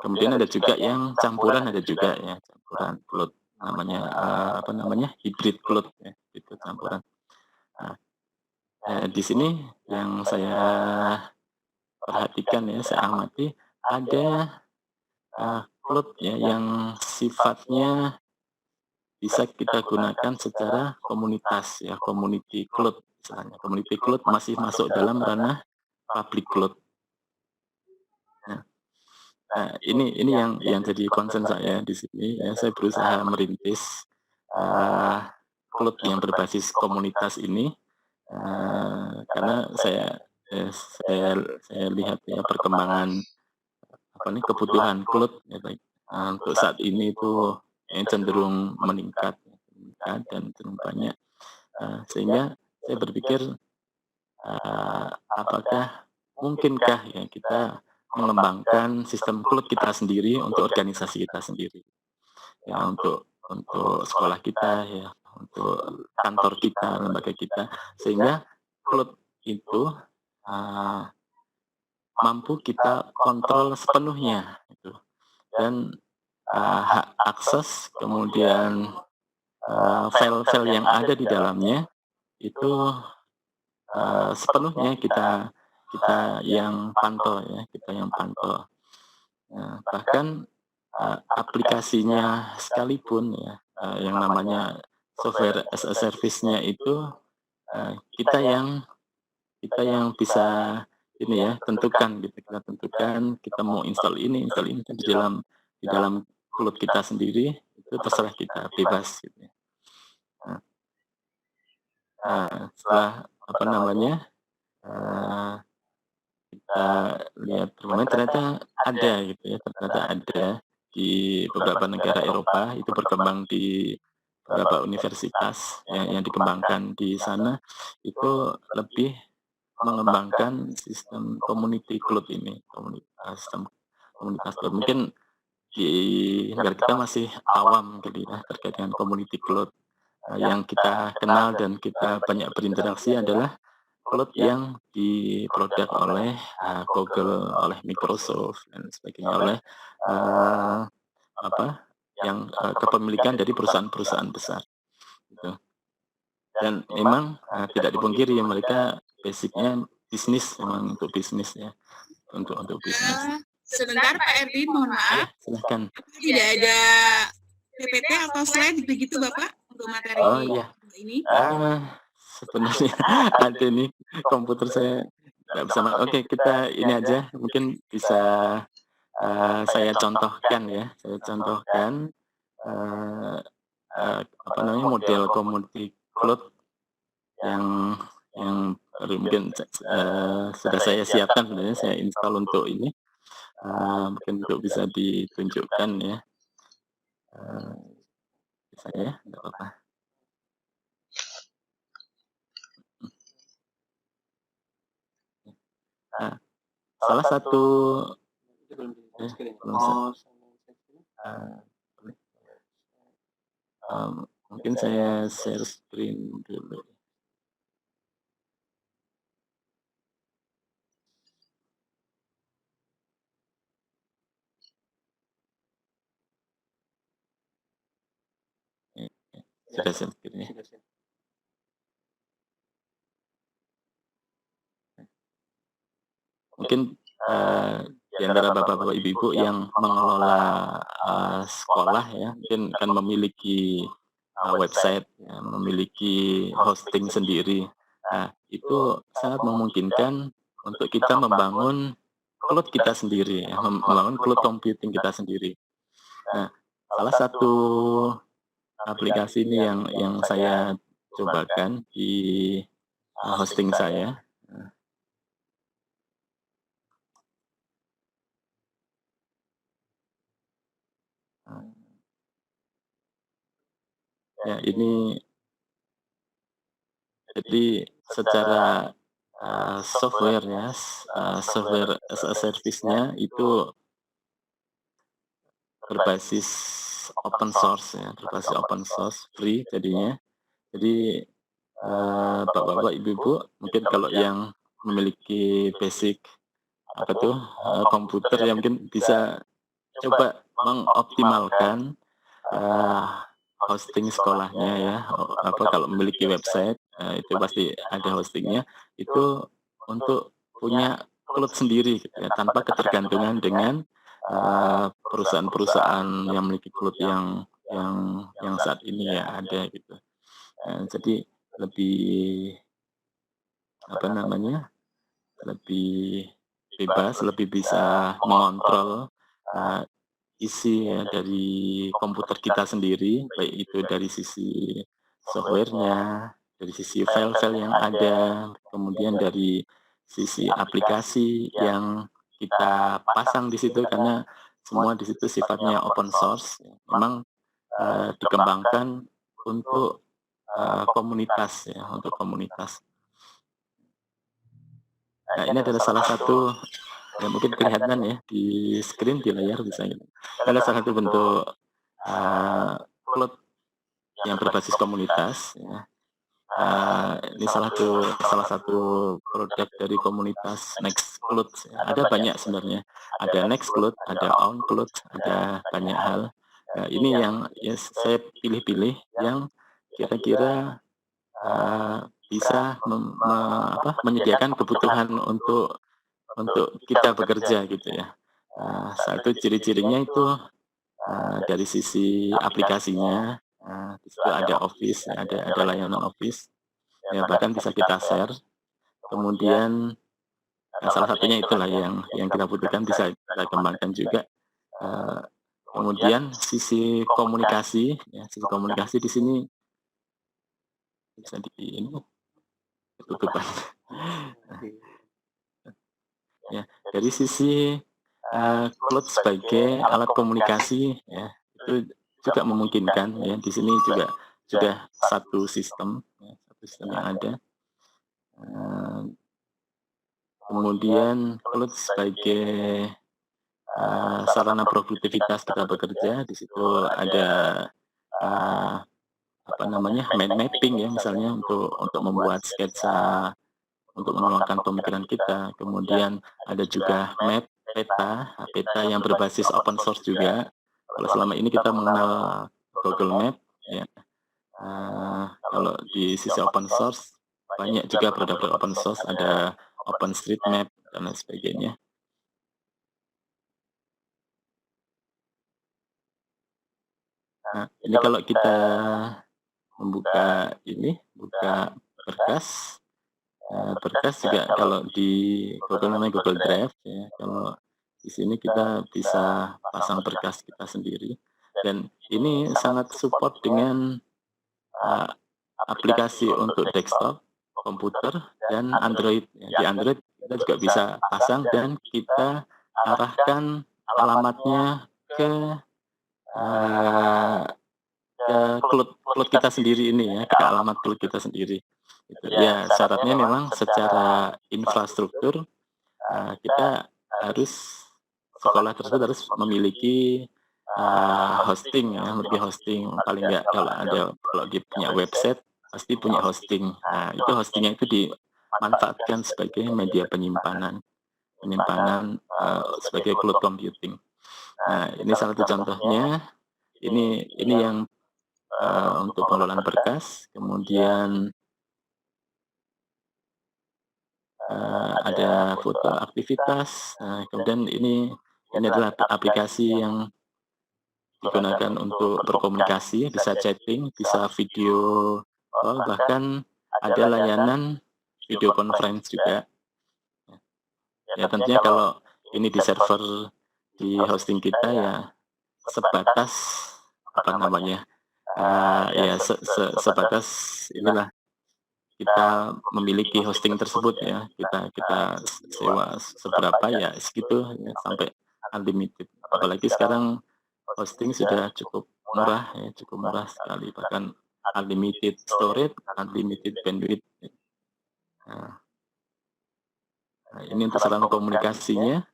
Kemudian ada juga yang campuran, ada juga ya campuran cloud, namanya hybrid cloud ya, itu campuran. Di sini yang saya perhatikan ya, saya amati ada cloud ya yang sifatnya bisa kita gunakan secara komunitas ya, community cloud misalnya. Community cloud masih masuk dalam ranah public cloud. Ini yang jadi concern saya di sini ya, saya berusaha merintis cloud yang berbasis komunitas ini karena saya lihat ya perkembangan kebutuhan cloud ya, baik untuk saat ini itu cenderung meningkat dan cenderung banyak, sehingga saya berpikir apakah mungkinkah ya kita mengembangkan sistem cloud kita sendiri untuk organisasi kita sendiri, ya untuk sekolah kita ya, untuk kantor kita, lembaga kita, sehingga cloud itu mampu kita kontrol sepenuhnya gitu. Dan hak akses kemudian file-file yang ada di dalamnya itu sepenuhnya kita yang pantau ya, kita yang pantau. Bahkan aplikasinya sekalipun ya, yang namanya software as a service-nya itu kita yang bisa ini ya, tentukan gitu, kita tentukan kita mau install ini kan di dalam cloud kita sendiri, itu terserah kita, bebas gitu ya. Setelah kita lihat bermain, ternyata ada gitu ya, ternyata ada di beberapa negara Eropa, itu berkembang di beberapa universitas yang dikembangkan di sana, itu lebih mengembangkan sistem community cloud ini, sistem komunitas cloud. Mungkin di negara kita masih awam kali ya terkait dengan community cloud. Yang kita kenal dan kita banyak berinteraksi adalah cloud yang diproduk oleh Google, oleh Microsoft dan sebagainya, oleh yang kepemilikan dari perusahaan-perusahaan besar gitu. Dan memang tidak dipungkiri mereka basicnya bisnis, memang untuk bisnis ya, untuk bisnis. Sebentar Pak Erwin, mohon maaf. Silahkan. Tidak ada PPT atau slide begitu Bapak untuk materi ini? Sebenarnya ada nih, komputer saya nggak bisa. Oke, kita ini aja, mungkin bisa saya contohkan ya. Saya contohkan model community cloud yang mungkin sudah saya siapkan sebenarnya, saya install untuk ini, mungkin untuk bisa ditunjukkan ya. Bisa ya, nggak apa-apa. Salah satu mungkin saya share screen dulu. Sudah share screen ya. Mungkin di antara bapak-bapak ibu-ibu yang mengelola sekolah ya, mungkin akan memiliki website, ya, memiliki hosting sendiri. Nah, itu sangat memungkinkan untuk kita membangun cloud kita sendiri, ya, membangun cloud computing kita sendiri. Nah, salah satu aplikasi ini yang saya cobakan di hosting saya. Ya, ini jadi secara software ya, software as a service-nya itu berbasis open source ya, berbasis open source, free jadinya. Jadi bapak-bapak, ibu-ibu, mungkin kalau yang memiliki basic apa tuh komputer ya mungkin bisa coba mengoptimalkan hosting sekolahnya ya, apa kalau memiliki website itu pasti ada hostingnya, itu untuk punya cloud sendiri gitu ya, tanpa ketergantungan dengan perusahaan-perusahaan yang memiliki cloud yang saat ini ya ada gitu. Jadi lebih apa namanya, lebih bebas, lebih bisa mengontrol isi ya dari komputer kita sendiri, baik itu dari sisi softwarenya, dari sisi file-file yang ada, kemudian dari sisi aplikasi yang kita pasang di situ, karena semua di situ sifatnya open source. Memang dikembangkan untuk komunitas ya, untuk komunitas. Nah, ini adalah salah satu ya mungkin kelihatan ya di screen, di layar bisa gitu. Ada salah satu bentuk cloud yang berbasis komunitas ya. Ini salah satu produk dari komunitas Nextcloud ya. Ada banyak sebenarnya. Ada Nextcloud, ada OnCloud, ada banyak hal. Nah, ini yang ya saya pilih-pilih yang kira-kira bisa menyediakan kebutuhan untuk kita bekerja gitu ya. Satu ciri-cirinya itu dari sisi aplikasinya, di situ ada Office, ada layanan Office, ya bahkan bisa kita share. Kemudian salah satunya itulah yang kita butuhkan, bisa kita kembangkan juga. Kemudian sisi komunikasi, ya sisi komunikasi di sini bisa di ini ketutupan. Ya, dari sisi cloud sebagai alat komunikasi ya, itu juga memungkinkan ya. Di sini juga sudah satu sistem yang ada. Kemudian cloud sebagai sarana produktivitas kita bekerja. Di situ ada apa namanya, mind mapping ya, misalnya untuk membuat sketsa, untuk menuangkan pemikiran kita. Kemudian ada juga map, peta yang berbasis open source juga. Kalau selama ini kita mengenal Google Map ya, kalau di sisi open source banyak juga produk-produk open source, ada OpenStreetMap dan lain sebagainya. Nah, ini kalau kita membuka ini, buka berkas, berkas juga kalau di Google namanya Google Drive ya. Kalau di sini kita bisa pasang berkas kita sendiri, dan ini sangat support dengan aplikasi untuk desktop, komputer, dan Android. Di Android kita juga bisa pasang dan kita arahkan alamatnya ke cloud kita sendiri ini ya, ke alamat cloud kita sendiri. Gitu. Ya, syaratnya memang secara infrastruktur kita harus, sekolah tersebut harus memiliki hosting ya, memiliki hosting paling nggak kalau dia punya website pasti punya hosting. Nah, itu hostingnya itu dimanfaatkan sebagai media penyimpanan sebagai cloud computing. Nah, ini salah satu contohnya. Ini yang untuk pengelolaan berkas, kemudian ada foto aktivitas, kemudian ini adalah aplikasi yang digunakan untuk berkomunikasi, bisa chatting, bisa video call, bahkan ada layanan video conference juga. Ya tentunya kalau ini di server di hosting kita ya sebatas apa namanya ya sebatas inilah kita memiliki hosting tersebut ya, kita sewa seberapa ya segitu ya, sampai unlimited. Apalagi sekarang hosting sudah cukup murah ya, cukup murah sekali, bahkan unlimited storage, unlimited bandwidth. Nah, ini untuk saluran komunikasinya.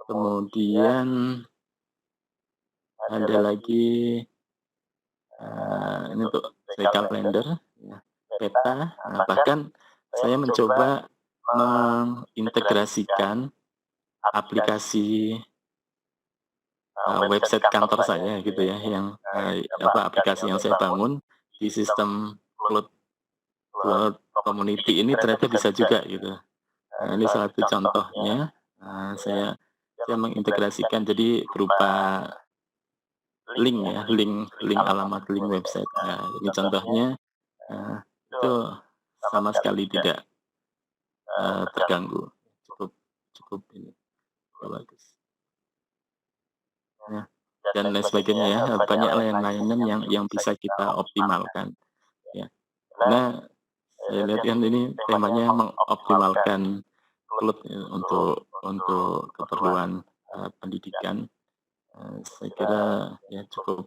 Kemudian ada lagi ini untuk kalender, ya, peta. Nah, bahkan saya mencoba mengintegrasikan aplikasi website kantor saya gitu ya, yang aplikasi yang saya bangun di sistem cloud community ini ternyata bisa juga gitu. Nah, ini salah satu contohnya. Saya mengintegrasikan jadi berupa link ya, link alamat link website. Nah, ini contohnya itu sama sekali tidak terganggu, cukup ini bagus. Ya, dan lain sebagainya ya, banyak layanan yang bisa kita optimalkan. Ya, karena saya lihat kan ini temanya mengoptimalkan cloud ya, untuk keperluan pendidikan. Saya kira ya cukup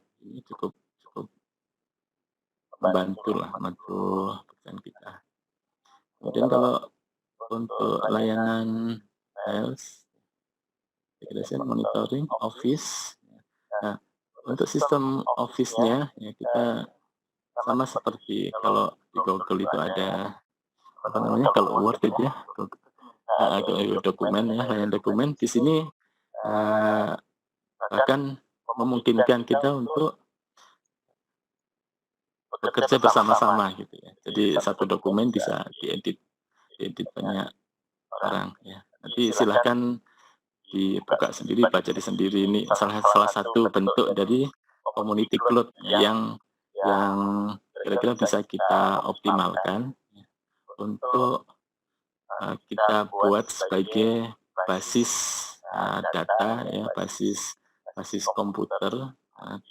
membantu pekerjaan kita. Kemudian kalau untuk layanan health, integration, monitoring, office. Nah, untuk sistem office-nya ya kita sama seperti kalau di Google itu ada apa namanya, kalau Word itu ya dokumen ya, layanan dokumen. Di sini bahkan memungkinkan kita untuk bekerja bersama-sama gitu ya. Jadi satu dokumen bisa diedit banyak orang ya. Nanti silahkan dibuka sendiri, pelajari sendiri. Ini salah satu bentuk dari community cloud yang kira-kira bisa kita optimalkan ya, untuk kita buat sebagai basis data ya, basis komputer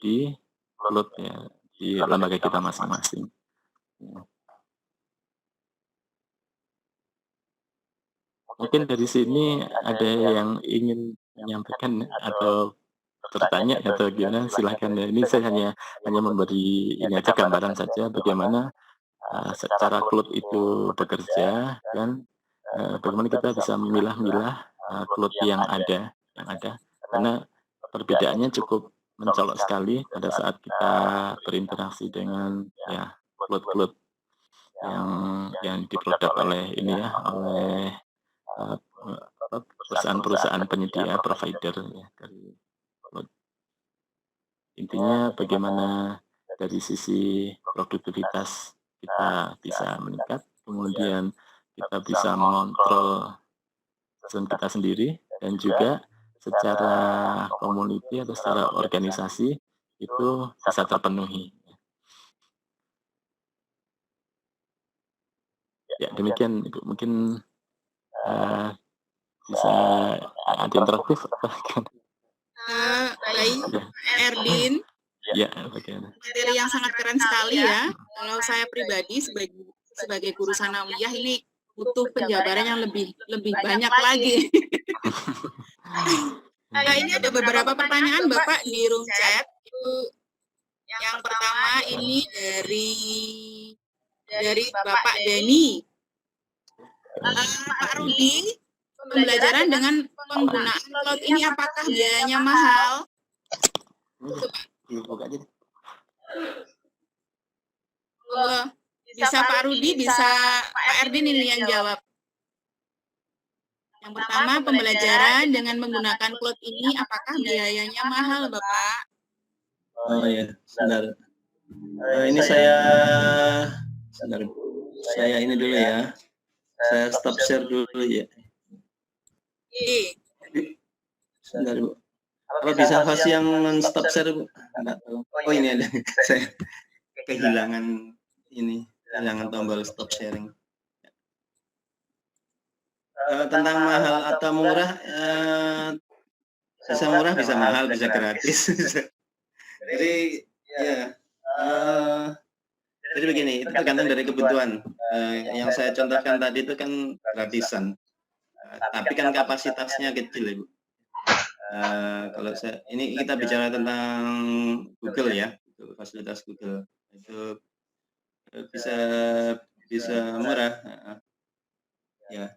di cloud ya, di lembaga kita masing-masing. Ya. Mungkin dari sini ada yang ingin menyampaikan atau bertanya atau gimana, silahkan ya. Ini saya hanya memberi ini aja gambaran saja bagaimana secara cloud itu bekerja dan bagaimana kita bisa memilah-milah cloud yang ada karena perbedaannya cukup mencolok sekali pada saat kita berinteraksi dengan ya cloud yang diproduk oleh ini ya, oleh perusahaan-perusahaan penyedia provider ya, dari cloud. Intinya bagaimana dari sisi produktivitas kita bisa meningkat, kemudian kita bisa mengontrol sistem kita sendiri, dan juga secara community atau secara organisasi itu bisa terpenuhi. Ya demikian Ibu, mungkin bisa ada interaktif. Baik, Erdin. Ya, bagaimana? Materi yang sangat keren sekali ya. Kalau saya pribadi sebagai guru sanawiyah ini butuh penjabaran yang lebih banyak lagi. Nah, ini ada beberapa pertanyaan Bapak di room chat. Itu yang pertama ini dari Bapak Denny. Pak Rudi, pembelajaran dengan penggunaan cloud ini apakah biayanya mahal? Bisa Pak Rudi, bisa Pak Erdin ini yang jawab. Yang pertama, pembelajaran dengan menggunakan cloud ini apakah biayanya mahal, Bapak? Oh ya, sebentar. Ini saya ini dulu ya. Saya stop share dulu ya. Sebentar Bu. Apa bisa host yang non-stop share Bu? Enggak tahu. Oh ini ada. Saya kehilangan tombol stop sharing. Tentang mahal atau murah, bisa murah, bisa mahal, bisa gratis. Jadi ya, jadi begini, itu tergantung dari kebutuhan. Yang saya contohkan tadi itu kan gratisan, tapi kan kapasitasnya kecil, Ibu. Kalau ini kita bicara tentang Google ya, fasilitas Google itu bisa murah, ya.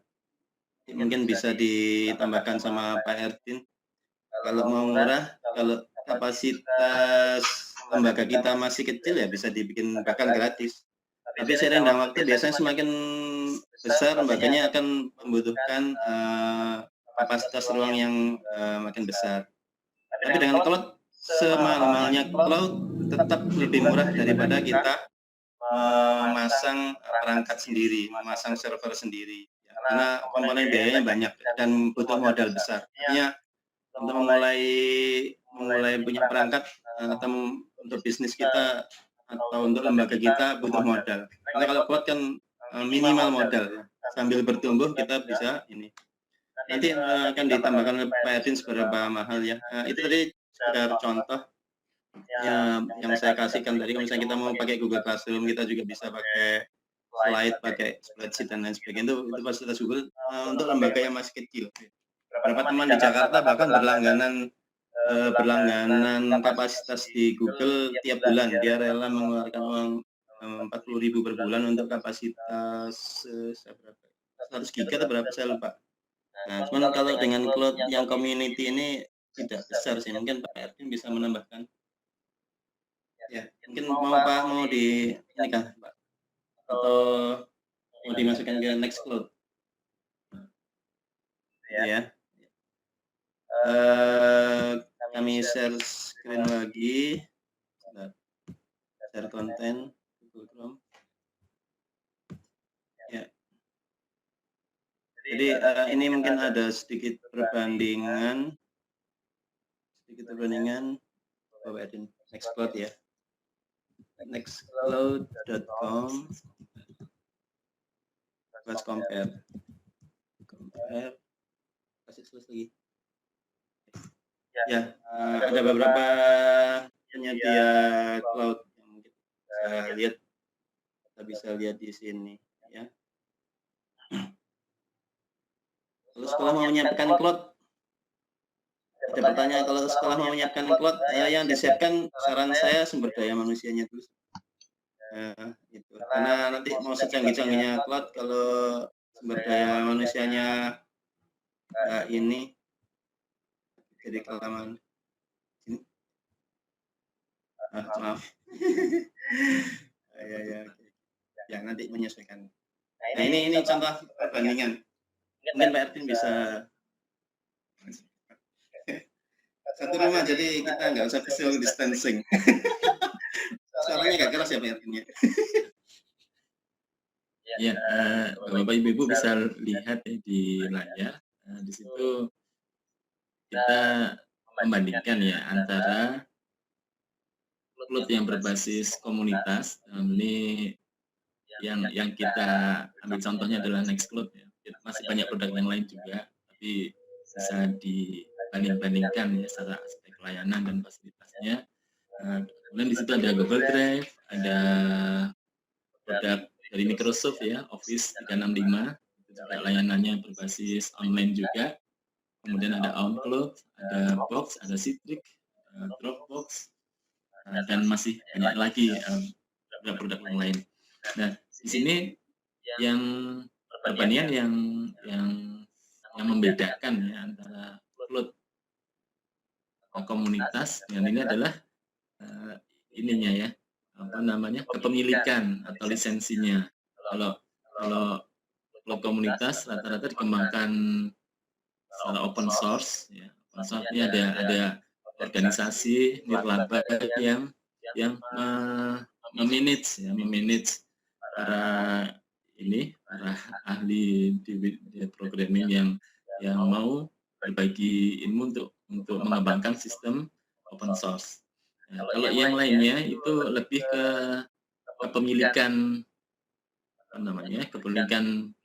Mungkin bisa ditambahkan sama Pak Ertin. Kalau mau murah, kalau kapasitas lembaga kita masih kecil ya bisa dibikin bahkan gratis. Tapi seiring dengan waktu biasanya semakin besar lembaganya akan membutuhkan kapasitas ruang yang makin besar. Tapi dengan cloud, semahal-mahalnya cloud tetap lebih murah daripada kita memasang perangkat sendiri, memasang server sendiri. Ya, karena komponen biayanya banyak dan butuh modal besar. Artinya untuk memulai punya perangkat atau untuk bisnis kita atau untuk lembaga kita butuh modal. Karena kalau cloud kan minimal modal ya. Sambil bertumbuh kita bisa ini. Nanti akan ditambahkan oleh Pak Edwin seberapa mahal ya. Itu tadi sekedar contoh ya, yang saya kasihkan tadi. Kalau misalnya kita mau pakai Google Classroom, kita juga bisa pakai slide, pakai spreadsheet dan lain sebagainya. Itu fasilitas Google untuk lembaga yang masih kecil. Beberapa teman di Jakarta bahkan berlangganan kapasitas di Google tiap bulan. Dia rela mengeluarkan uang 40.000 per bulan untuk kapasitas 100 giga atau berapa saya lupa. Nah, cuman kalau dengan cloud yang community ini tidak besar sih. Mungkin Pak Erwin bisa menambahkan. Ya, mungkin mau di ini kah, Pak? Atau mau dimasukkan ke next cloud? Ya. Kami share screen lagi. Share konten Google Chrome. Ya. Jadi ini mungkin ada sedikit perbandingan. Bapak Edwin, Nextcloud ya. Nextcloud.com. Let's compare. Kasih selesai lagi. Ya, ada beberapa penyedia cloud yang mungkin kita bisa lihat di sini ya. Kalau sekolah mau menyiapkan cloud, ada pertanyaan, kalau sekolah mau menyiapkan cloud, yang disiapkan saran saya sumber daya manusianya dulu. Gitu. Karena nanti mau secanggih-canggihnya cloud, kalau sumber daya manusianya ini jadi kelamaan. Maaf. Ya nanti menyesuaikan. Nah ini contoh perbandingan. Mungkin Pak Erwin bisa satu rumah, jadi kita nggak usah physical distancing. Suaranya nggak keras ya Pak Erwin ya. Ya, Bapak Ibu bisa lihat ya di layar. Di situ kita membandingkan ya antara cloud yang berbasis komunitas. Ini yang kita ambil contohnya adalah Nextcloud ya. Masih banyak produk yang lain juga, tapi bisa dibanding-bandingkan ya secara aspek layanan dan fasilitasnya. Kemudian di situ ada Google Drive, ada produk dari Microsoft ya, Office 365, itu juga layanannya berbasis online juga. Kemudian ada OnCloud, ada Box, ada Citrix, Dropbox, dan masih banyak lagi produk-produk yang lain. Nah, di sini yang perbandingan yang membedakan ya antara cloud komunitas dengan ini adalah ininya ya, kepemilikan atau lisensinya. Kalau cloud komunitas rata-rata dikembangkan secara open source ya. Open source ini ada organisasi nirlaba yang memanage para ahli di programming yang mau berbagi ilmu untuk mengembangkan sistem open source. Nah, kalau yang lainnya itu lebih ke kepemilikan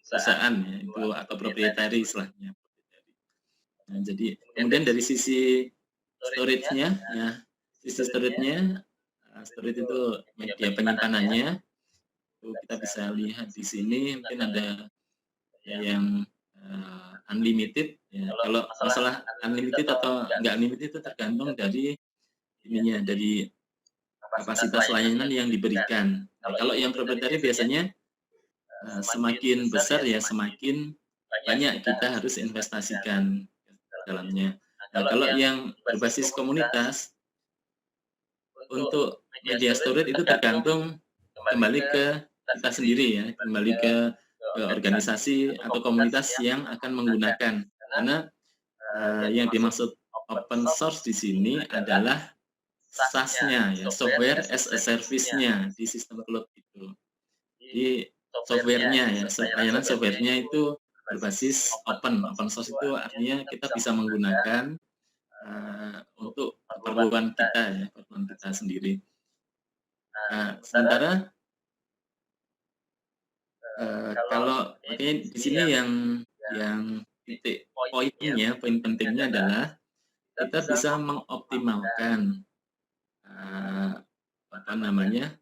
perusahaan ya, itu atau proprietary istilahnya. Nah, jadi kemudian dari sisi storage-nya, ya, sisi storage-nya, storage itu media penyimpanannya, itu kita bisa lihat di sini mungkin ada yang unlimited. Ya. Kalau masalah unlimited atau enggak unlimited itu tergantung dari ininya, dari kapasitas layanan yang diberikan. Nah, kalau yang proprietary biasanya semakin besar ya semakin banyak kita harus investasikan dalamnya. Nah, kalau yang berbasis komunitas, untuk media storage itu tergantung kembali ke kita sendiri ya, kembali ke organisasi atau komunitas yang akan menggunakan. Karena yang dimaksud open source di sini adalah SaaS-nya ya, software as a service-nya di sistem cloud itu. Jadi software-nya ya, layanan software-nya itu berbasis open source itu artinya kita bisa menggunakan untuk keperluan kita ya, keperluan kita sendiri. Nah, sementara kalau makanya di sini yang titik poinnya, poin pentingnya adalah kita bisa mengoptimalkan apa namanya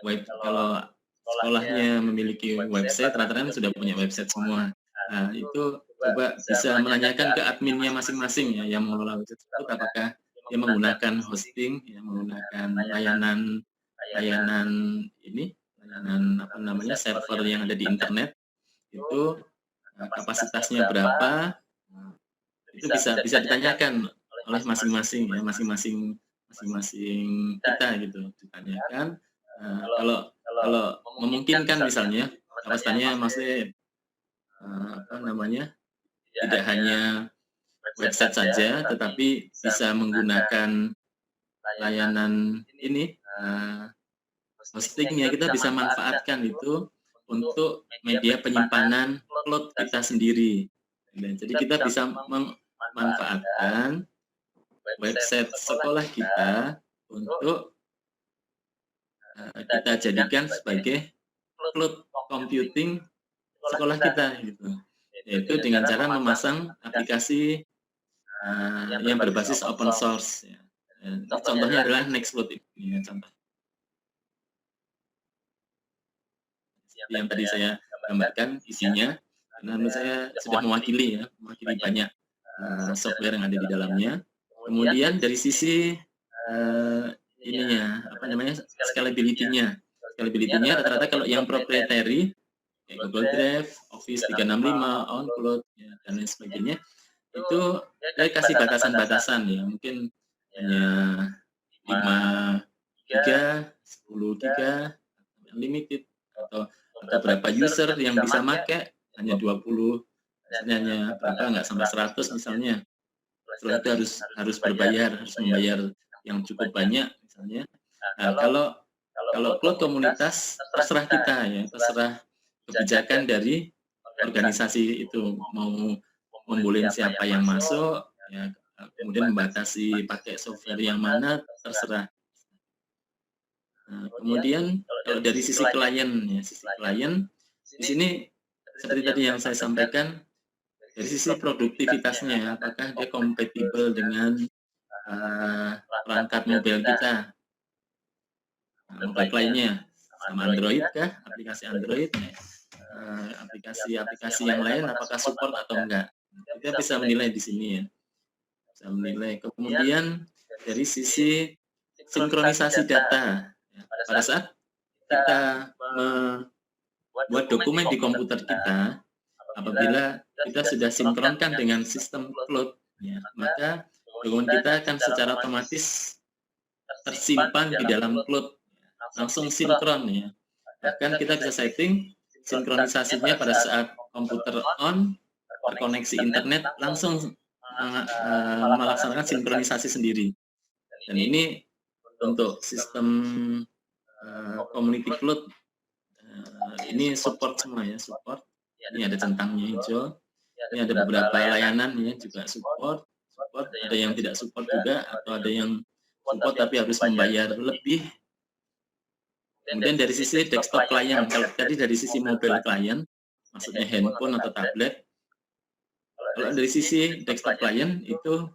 web. Kalau sekolahnya memiliki website, rata-rata sudah punya website semua. Nah, itu coba bisa menanyakan ke adminnya masing-masing ya, yang mengelola website itu apakah dia menggunakan hosting, ya, menggunakan layanan ini, layanan apa namanya server yang ada di internet, itu kapasitasnya berapa, itu bisa ditanyakan oleh masing-masing ya, masing-masing kita gitu ditanyakan. Kalau memungkinkan misalnya kapasitasnya masih apa namanya tidak hanya website saja, tetapi bisa menggunakan layanan ini hostingnya, kita bisa manfaatkan itu untuk media penyimpanan cloud kita sendiri. Jadi kita bisa memanfaatkan website sekolah kita untuk kita jadikan sebagai cloud computing sekolah kita gitu, yaitu dengan cara memasang aplikasi yang berbasis open source ya. Contohnya adalah Nextcloud ini ya, contoh yang tadi saya gambarkan isinya, karena menurut saya sudah mewakili banyak software yang ada di dalamnya. Kemudian dari sisi ininya apa namanya scalability-nya rata-rata kalau yang proprietary kayak Google Drive, Office 365, OnCloud ya, dan lain sebagainya, itu saya kasih batasan-batasan ya, mungkin hanya 5 giga, 10 giga, unlimited, atau berapa user yang bisa pakai, hanya 20, misalnya hanya berapa, nggak sampai 100 misalnya. Setelah itu harus membayar yang cukup banyak misalnya. Nah, kalau cloud komunitas terserah kita ya, terserah kebijakan dari organisasi itu mau membolehin siapa yang masuk ya, kemudian membatasi pakai software yang mana terserah. Nah, kemudian kalau dari sisi klien ya, di sini seperti tadi yang saya sampaikan, dari sisi produktivitasnya apakah dia kompatibel dengan perangkat mobile kita, mobile kliennya sama Android kah, aplikasi Android ya, aplikasi yang lain apakah support atau enggak, kita bisa menilai di sini ya, bisa menilai. Kemudian dari sisi sinkronisasi data ya, pada saat kita membuat dokumen di komputer kita, apabila kita sudah sinkronkan dengan sistem cloud ya, maka dokumen kita akan secara otomatis tersimpan di dalam cloud, langsung sinkron ya. Bahkan kita bisa setting sinkronisasinya pada saat komputer on, terkoneksi internet, langsung melaksanakan sinkronisasi sendiri. Dan ini untuk sistem community cloud ini support semua ya, support. Ini ada centangnya hijau. Ini ada beberapa layanan ya juga support. Ada yang tidak support juga, atau ada yang support tapi harus membayar lebih. Kemudian dari sisi desktop client, kalau tadi dari sisi mobile client, maksudnya handphone atau tablet. Kalau dari sisi desktop client itu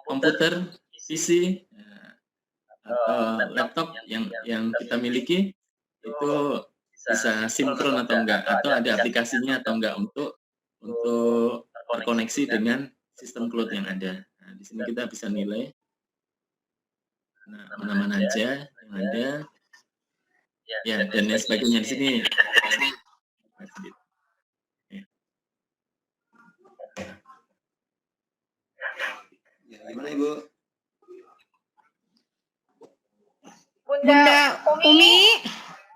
komputer, PC, atau laptop yang kita miliki itu bisa sinkron atau enggak, atau ada aplikasinya atau enggak untuk terkoneksi dengan sistem cloud yang ada. Nah, di sini kita bisa nilai mana-mana aja yang ada, ya, dan lain sebagainya di sini. Ya, gimana Ibu? Bunda Umi,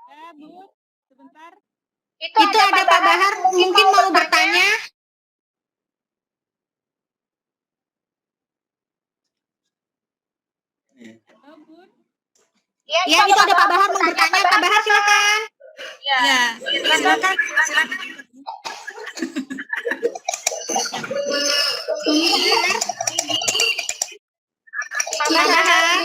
Ya, Bu, sebentar. itu ada Pak Bahar mungkin mau bertanya. Oh, Bun. Ya, itu ada Pak Bahar mau bertanya. Pak Bahar silakan. Ya, silakan. Pak Bahar.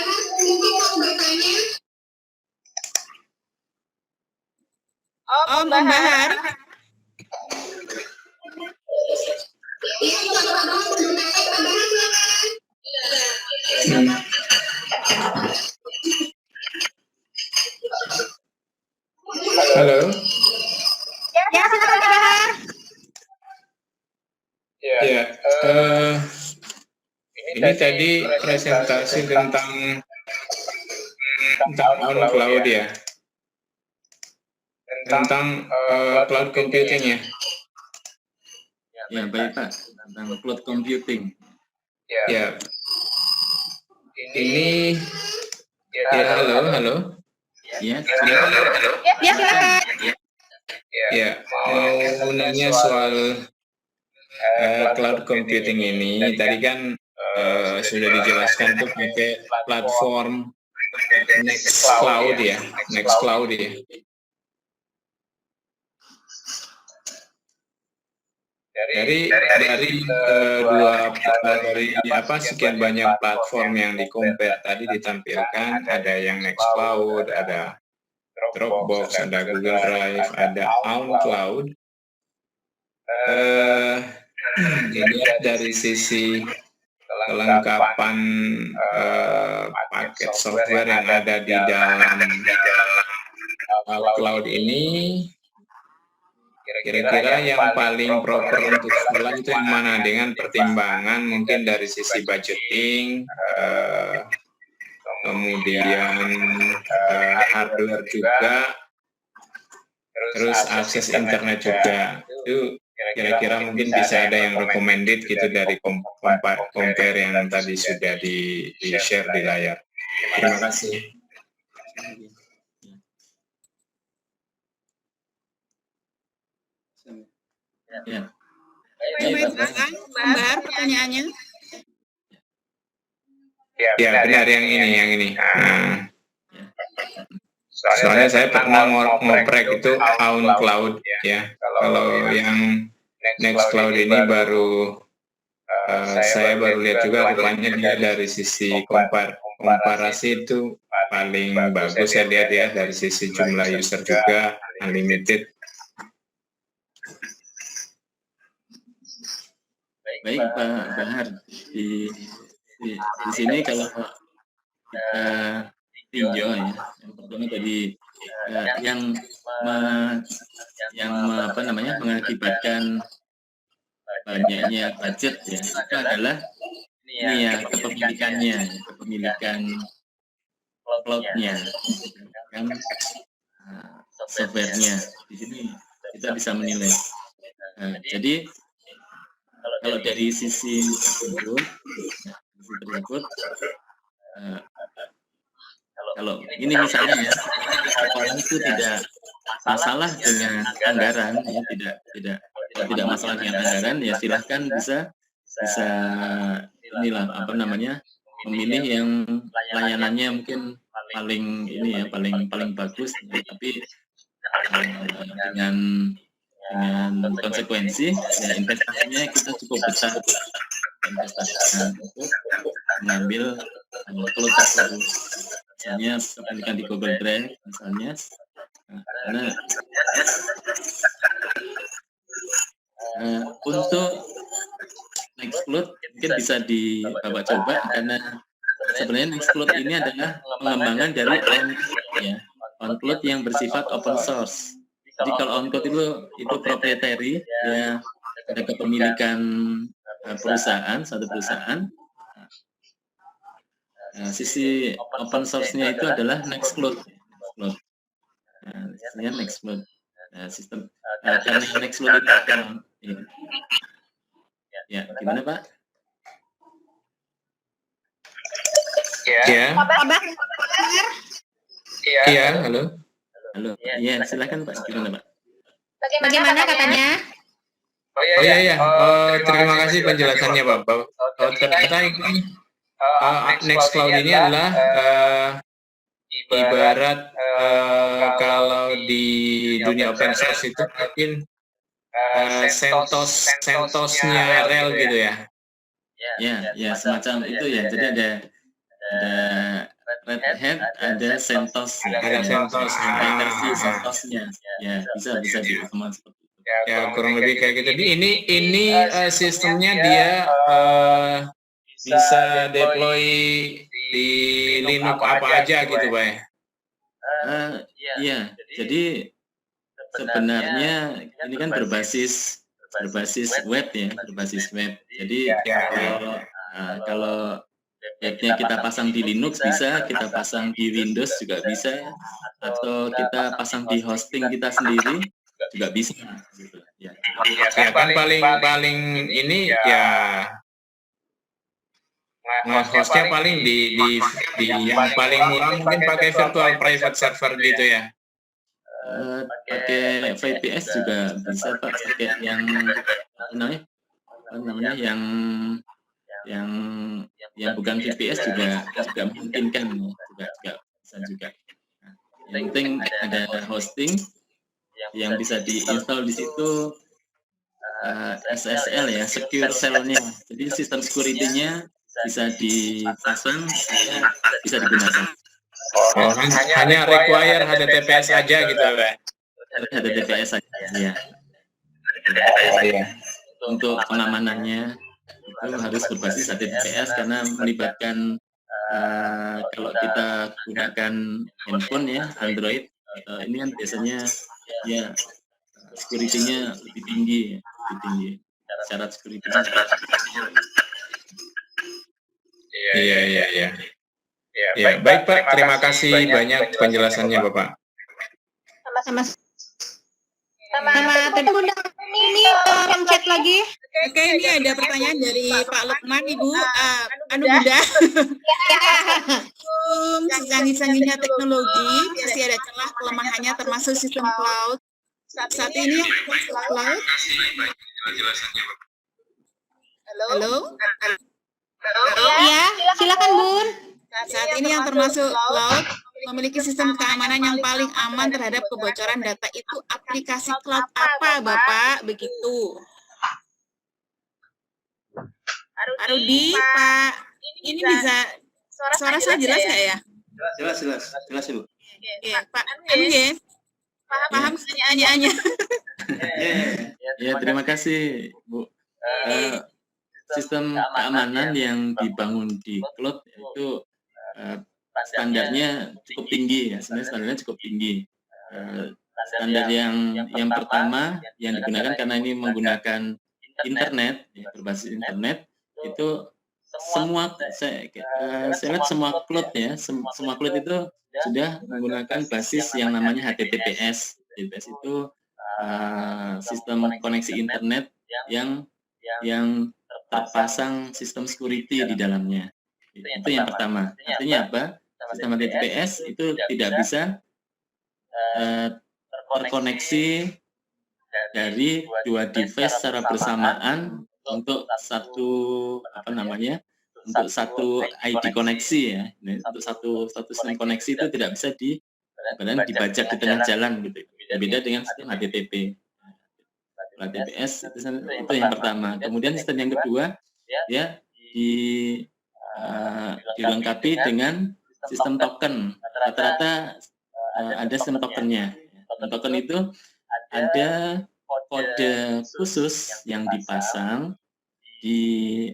Om Bahar. Halo. Ya, silakan Pak Bahar. Ya, ini tadi presentasi tentang on cloud ya, tentang cloud computing ya. Ya, baik Pak, tentang cloud computing. Ya, ini ya halo. Ya, Ya, silakan. Ya, mau nanya soal cloud computing ini. Tadi kan sudah dijelaskan tuh pakai platform Nextcloud ya. Dari sekian banyak platform yang di-compare tadi ditampilkan, ada yang Nextcloud, ada Dropbox, ada Google Drive, ada OnCloud. Dilihat dari sisi kelengkapan paket software yang ada di dalam cloud ini, kira-kira yang paling proper untuk sekolah itu yang mana, dengan pertimbangan mungkin dari sisi budgeting, kemudian hardware juga, terus akses internet juga. Itu kira-kira mungkin bisa ada yang recommended gitu dari compare yang tadi sudah di-share di layar. Terima kasih. ya. Coba silakan, Bahar, pertanyaannya. Ya, benar yang ini. Nah, soalnya saya pernah ngoprek itu OnCloud ya. Kalau yang Nextcloud ini saya baru lihat juga, rupanya dia dari sisi komparasi itu paling bagus saya lihat ya, dari sisi jumlah user juga unlimited. Baik Pak Bahar, di sini kalau kita tinjau ya, yang pertama tadi yang mengakibatkan banyaknya budget ya, itu adalah ini ya, kepemilikan cloud-nya, kan software-nya. Di sini kita bisa menilai. Jadi kalau dari sisi tersebut, kalau ini misalnya ya, orang itu tidak masalah dengan anggaran, ya, tidak masalah dengan anggaran, ya silahkan bisa inilah memilih yang layanannya mungkin paling ini ya, paling bagus, ya, tapi dengan konsekuensi ya investasinya kita cukup besar, investasinya untuk mengambil cloud tersebut, misalnya kepemilikan di Google Drive misalnya, karena Untuk Nextcloud mungkin bisa Bapak coba, karena sebenarnya Nextcloud ini adalah pengembangan dari OnCloud yang bersifat open source. Jadi kalau OnCloud itu proprietary, ya ada kepemilikan satu perusahaan. Sisi open source-nya itu adalah Nextcloud. Nextcloud. Sistem karena Nextcloud itu ya, gimana Pak? Ya. Iya, halo. Ya, silakan Pak. Gimana Pak? Bagaimana katanya? Oh iya. Terima kasih penjelasannya Bapak. Ternyata ini Nextcloud ini adalah ibarat kalau di dunia open source itu mungkin CentOS-nya rel gitu ya. Ya, semacam itu ya. Jadi ada Red Hat, ada CentOS. Ada CentOS. Versi CentOS-nya. Ya, bisa diusahakan seperti itu. Ya, kurang lebih kayak gitu. Jadi ini sistemnya dia bisa deploy di Linux apa aja gitu, Pak. Iya, jadi sebenarnya ini kan berbasis web ya, berbasis web. Jadi kalau webnya kita pasang di Linux bisa, kita pasang di Windows juga bisa, atau kita pasang di hosting kita sendiri juga bisa. Gitu. Ya kan paling ini ya hostnya paling di yang paling murah mungkin pakai virtual private server gitu ya. Pakai VPS juga bisa Pak, pakai yang namanya yang bukan VPS juga memungkinkan, juga bisa juga. Yang penting ada hosting yang bisa diinstal di situ, SSL ya, secure cell-nya. Jadi sistem security-nya bisa dipasang, bisa digunakan. Hanya require HTTPS aja gitu Pak. HTTPS saja ya. Untuk pengamanannya itu harus berbasis HTTPS karena melibatkan kalau kita gunakan handphone ya, Android, ini kan biasanya ya security-nya lebih tinggi. Syarat security-nya. Iya. Ya, baik Pak, terima kasih banyak penjelasannya Bapak. Sama tadi Bunda ini chat lagi. Oke, ini ada pertanyaan dari Pak Lukman, Ibu. Bunda. Secanggih-canggihnya teknologi, pasti ada celah kelemahannya termasuk sistem cloud. Saat ini cloud. Halo? Iya, silakan Bun. Saat ini yang termasuk cloud memiliki sistem keamanan yang paling aman terhadap kebocoran data itu aplikasi cloud apa, Bapak? Begitu. Pak Rudi, Pak, ini bisa suara saya jelas nggak ya? Jelas Ibu. Ya, Pak Anu paham pertanyaannya. Ya, terima kasih Bu. Sistem keamanan yang dibangun di cloud itu standarnya cukup tinggi ya, sebenarnya standarnya cukup tinggi. Standar yang pertama yang digunakan karena ini menggunakan internet, ya, berbasis internet, itu semua saya lihat semua cloud ya, semua cloud itu sudah menggunakan basis yang namanya HTTPS. HTTPS itu sistem koneksi internet yang terpasang sistem security di dalamnya. Itu yang pertama. Artinya apa? Sistem HTTPS itu tidak bisa terkoneksi dari dua device secara bersamaan untuk satu untuk satu ID koneksi ya. Untuk satu sistem koneksi itu tidak bisa dibajak di tengah jalan gitu. Berbeda dengan sistem HTTP. HTTPS itu yang pertama. Kemudian sistem yang kedua ya dilengkapi dengan sistem token. Rata-rata ada sistem tokennya. Token itu ada kode khusus yang dipasang di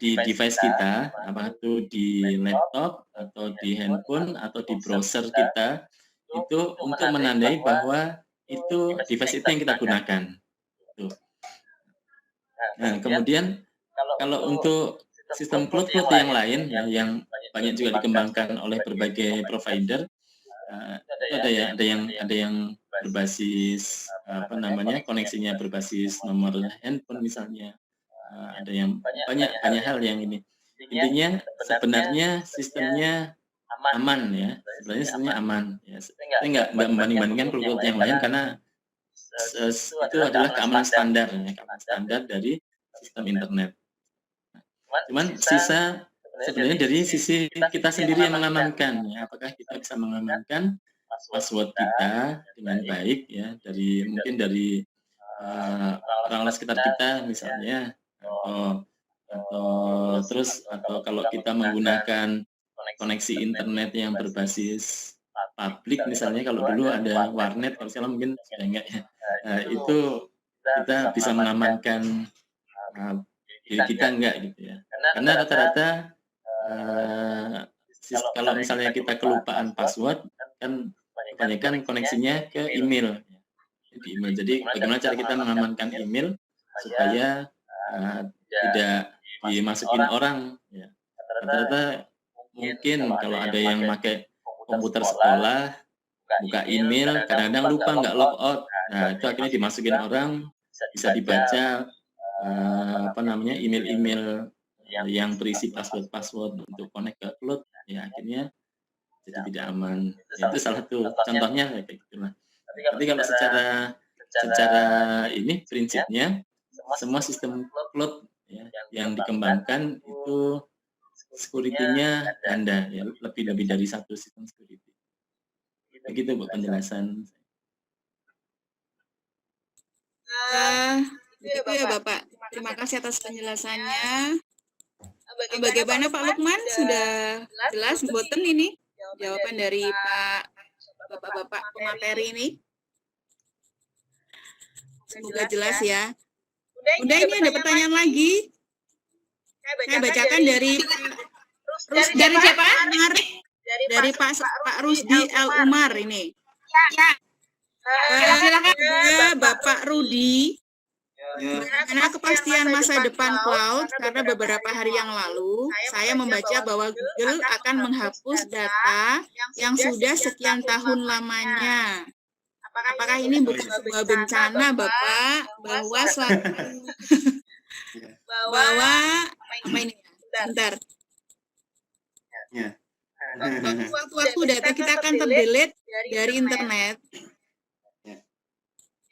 di device kita, apakah itu di laptop atau di handphone atau di browser kita, itu untuk menandai bahwa itu device itu yang kita gunakan. Tuh. Nah, kemudian kalau untuk sistem cloud-cloud yang lain ya, yang banyak juga dikembangkan oleh berbagai provider, itu ada yang berbasis koneksinya berbasis nomor handphone misalnya, ada yang banyak hal yang ini. Intinya sebenarnya sistemnya aman ya, sebenarnya sistemnya aman ya. Saya nggak membanding-bandingkan cloud yang lain karena itu adalah keamanan standar ya, keamanan standar dari sistem internet. Cuman sisa sebenarnya dari sisi kita sendiri yang mengamankan ya, apakah kita bisa mengamankan password kita dengan baik ya, mungkin dari orang-orang sekitar kita misalnya, atau kalau kita menggunakan koneksi internet yang berbasis publik misalnya, kalau dulu ada warnet, kalau sekarang mungkin sudah enggak ya, itu kita bisa mengamankan diri kita enggak gitu ya, karena rata-rata kalau misalnya kita kelupaan password kan kebanyakan koneksinya ke email di email. Jadi bagaimana cara kita mengamankan email supaya tidak dimasukin orang ya. Rata-rata mungkin kalau ada yang pakai komputer sekolah, buka email, kadang-kadang lupa nggak log out. Nah, itu akhirnya dimasukin orang, bisa dibaca email-email yang berisi password untuk connect ke cloud, ya akhirnya jadi tidak aman. Ya, itu salah satu contohnya kayak gitulah. Tapi kalau secara ini prinsipnya semua sistem cloud ya, yang dikembangkan itu security-nya ganda ya, lebih dari satu sistem security. Begitu Bu penjelasan. Begitu ya Bapak. Terima kasih atas penjelasannya. Bagaimana Pak Lukman? Sudah jelas boten ini jawaban dari Bapak pemateri ini? Semoga jelas ya. Udah, ini ada pertanyaan lagi. Saya bacakan dari siapa? Dari Pak Rusdi L. Umar ini. Silakan Bapak Rudi. Karena kepastian masa depan cloud, karena beberapa hari yang lalu saya membaca bahwa Google akan menghapus data yang sudah sekian tahun lamanya. Apakah ini bukan sebuah bencana, Bapak? Bahwa apa ini? Bentar. Waktu data kita akan terdelete dari internet.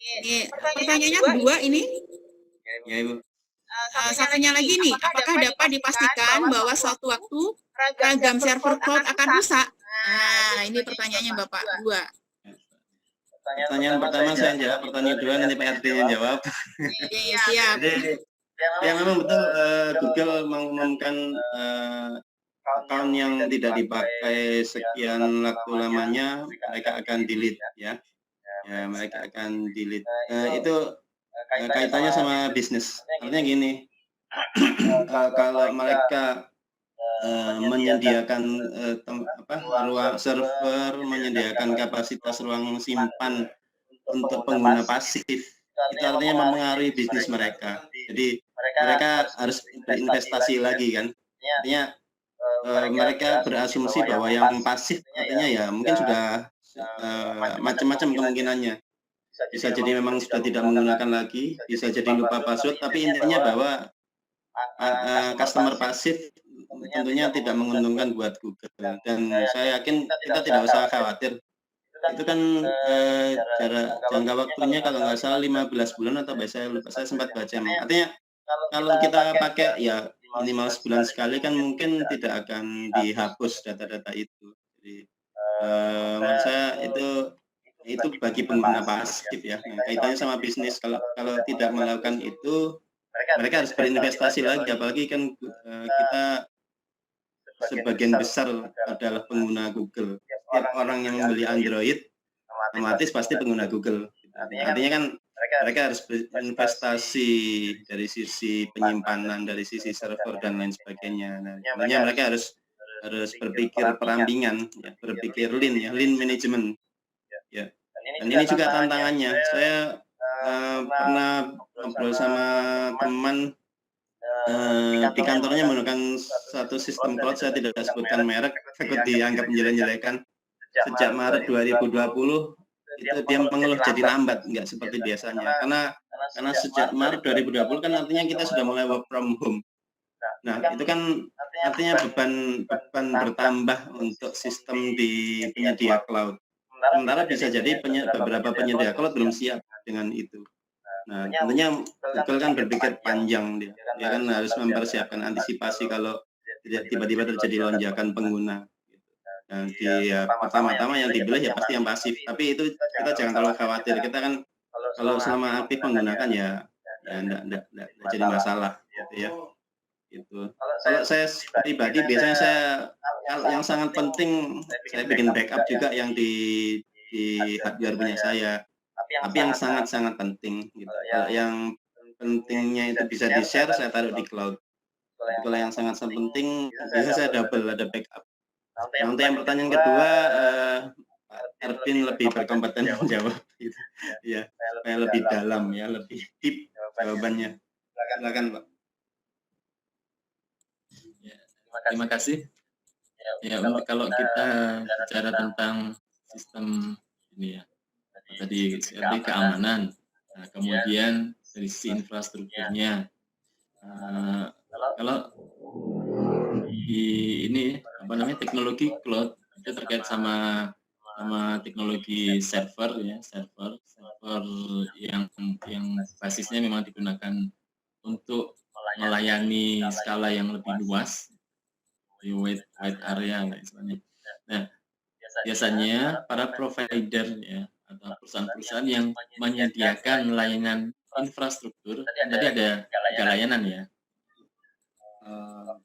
Ini pertanyaannya kedua ini. Ya, Ibu. Satunya lagi nih, apakah dapat dipastikan bahwa suatu waktu ragam server cloud akan rusak? Nah, ini pertanyaannya Bapak dua. Pertanyaan pertama saya jawab, pertanyaan kedua nanti Pak RT yang jawab. Iya, siap. Jadi, ya memang betul Google mengumumkan account yang tidak dipakai sekian waktu lamanya mereka akan delete ya. Ya, mereka akan delete. Itu kaitannya sama bisnis. Artinya gini, kalau mereka menyediakan ruang server, menyediakan kapasitas ruang simpan untuk pengguna pasif, itu artinya mempengaruhi bisnis mereka. Jadi mereka harus berinvestasi lagi kan. Artinya mereka berasumsi bahwa yang pasif artinya ya mungkin sudah macam-macam kemungkinannya. Bisa jadi memang sudah tidak menggunakan lagi, bisa jadi lupa password, tapi intinya bahwa customer pasif tentunya tidak menguntungkan buat Google. Dan saya yakin kita tidak usah khawatir. Itu kan jangka waktunya kalau nggak salah 15 bulan atau saya sempat baca. Artinya kalau kita pakai ya minimal sebulan sekali kan mungkin tidak akan dihapus data-data itu. Jadi menurut saya itu bagi pengguna pasif ya. Nah, kaitannya sama bisnis. Kalau tidak melakukan itu, mereka harus berinvestasi lagi. Apalagi kan kita sebagian besar adalah pengguna Google. Setiap orang yang membeli Android otomatis pasti pengguna Google. Artinya kan mereka harus berinvestasi dari sisi penyimpanan, dari sisi server dan lain sebagainya. Nah, tentunya mereka harus berpikir perampingan, ya, berpikir lean management. Ya. Dan ini juga tantangannya. Saya pernah ngobrol sama teman di kantornya menggunakan satu sistem cloud, saya tidak sebutkan merek, takut dianggap menjelek-jelekan. Sejak Maret 2020 itu dia mengeluh jadi lambat, nggak seperti biasanya. Karena sejak Maret 2020 kan artinya kita sudah mulai work from home. Nah, itu kan artinya beban bertambah untuk sistem di penyedia cloud. Sementara bisa jadi beberapa penyedia cloud belum siap dengan itu. Nah, tentunya Google kan berpikir panjang, dia kan harus mempersiapkan antisipasi kalau tiba-tiba terjadi lonjakan pengguna. Nah, pertama-tama yang dipilih ya pasti yang pasif, tapi itu kita jangan terlalu khawatir. Kita kan kalau selama aktif menggunakan ya enggak jadi masalah gitu ya. Gitu. Kalau saya pribadi biasanya yang sangat penting saya bikin backup juga yang di hardware punya saya. Tapi yang sangat-sangat penting gitu. Kalau yang pentingnya itu bisa di-share, saya taruh di cloud. Tapi kalau yang sangat penting, biasanya saya double, ada backup. Nah, untuk yang pertanyaan kedua, Pak Ervin lebih berkompeten menjawab gitu. Ya, supaya lebih dalam ya, lebih deep jawabannya. Silakan, Pak. Ya, terima kasih. Ya, untuk kalau kita bicara tentang sistem ini ya, tadi seperti keamanan, nah, kemudian dari sisi infrastrukturnya, kalau di ini apa namanya teknologi cloud itu terkait sama teknologi server ya, server yang basisnya memang digunakan untuk melayani skala yang lebih luas, wide area lah istilahnya. Nah, biasanya para provider ya atau perusahaan-perusahaan yang menyediakan layanan infrastruktur, tadi ada 3 layanan ya.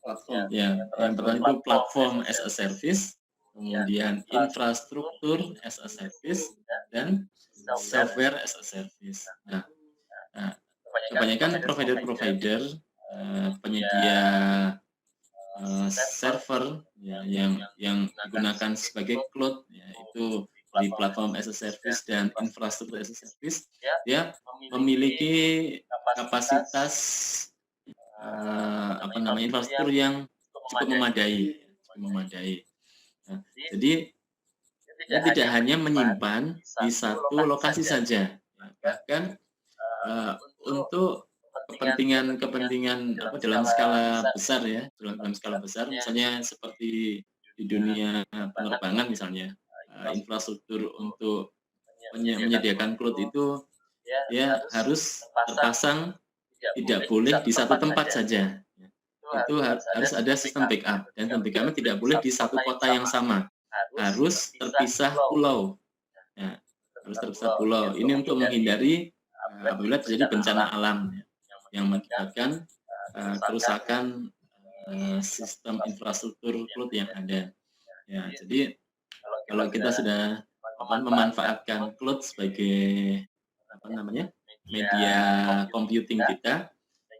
Platform. Ya, yang pertama itu platform as a service, kemudian infrastruktur as a service, dan software as a service. Nah, kebanyakan provider penyedia server ya, yang digunakan sebagai cloud ya, itu di platform as a service dan infrastruktur as a service, dia memiliki kapasitas infrastruktur yang cukup memadai. Nah, jadi dia tidak hanya menyimpan di satu lokasi saja, bahkan untuk kepentingan dalam skala besar ya, dalam skala besar, misalnya seperti di dunia penerbangan misalnya, infrastruktur untuk menyediakan cloud itu ya harus terpasang, tidak boleh di satu tempat saja. Itu harus ada sistem backup, dan sistem backup tidak boleh di satu kota yang sama, harus terpisah pulau. Ya, harus terpisah pulau. Ini untuk menghindari apabila terjadi bencana alam ya, yang mengakibatkan kerusakan sistem infrastruktur cloud yang ada. Ya, jadi kalau kita sudah memanfaatkan cloud sebagai media computing kita,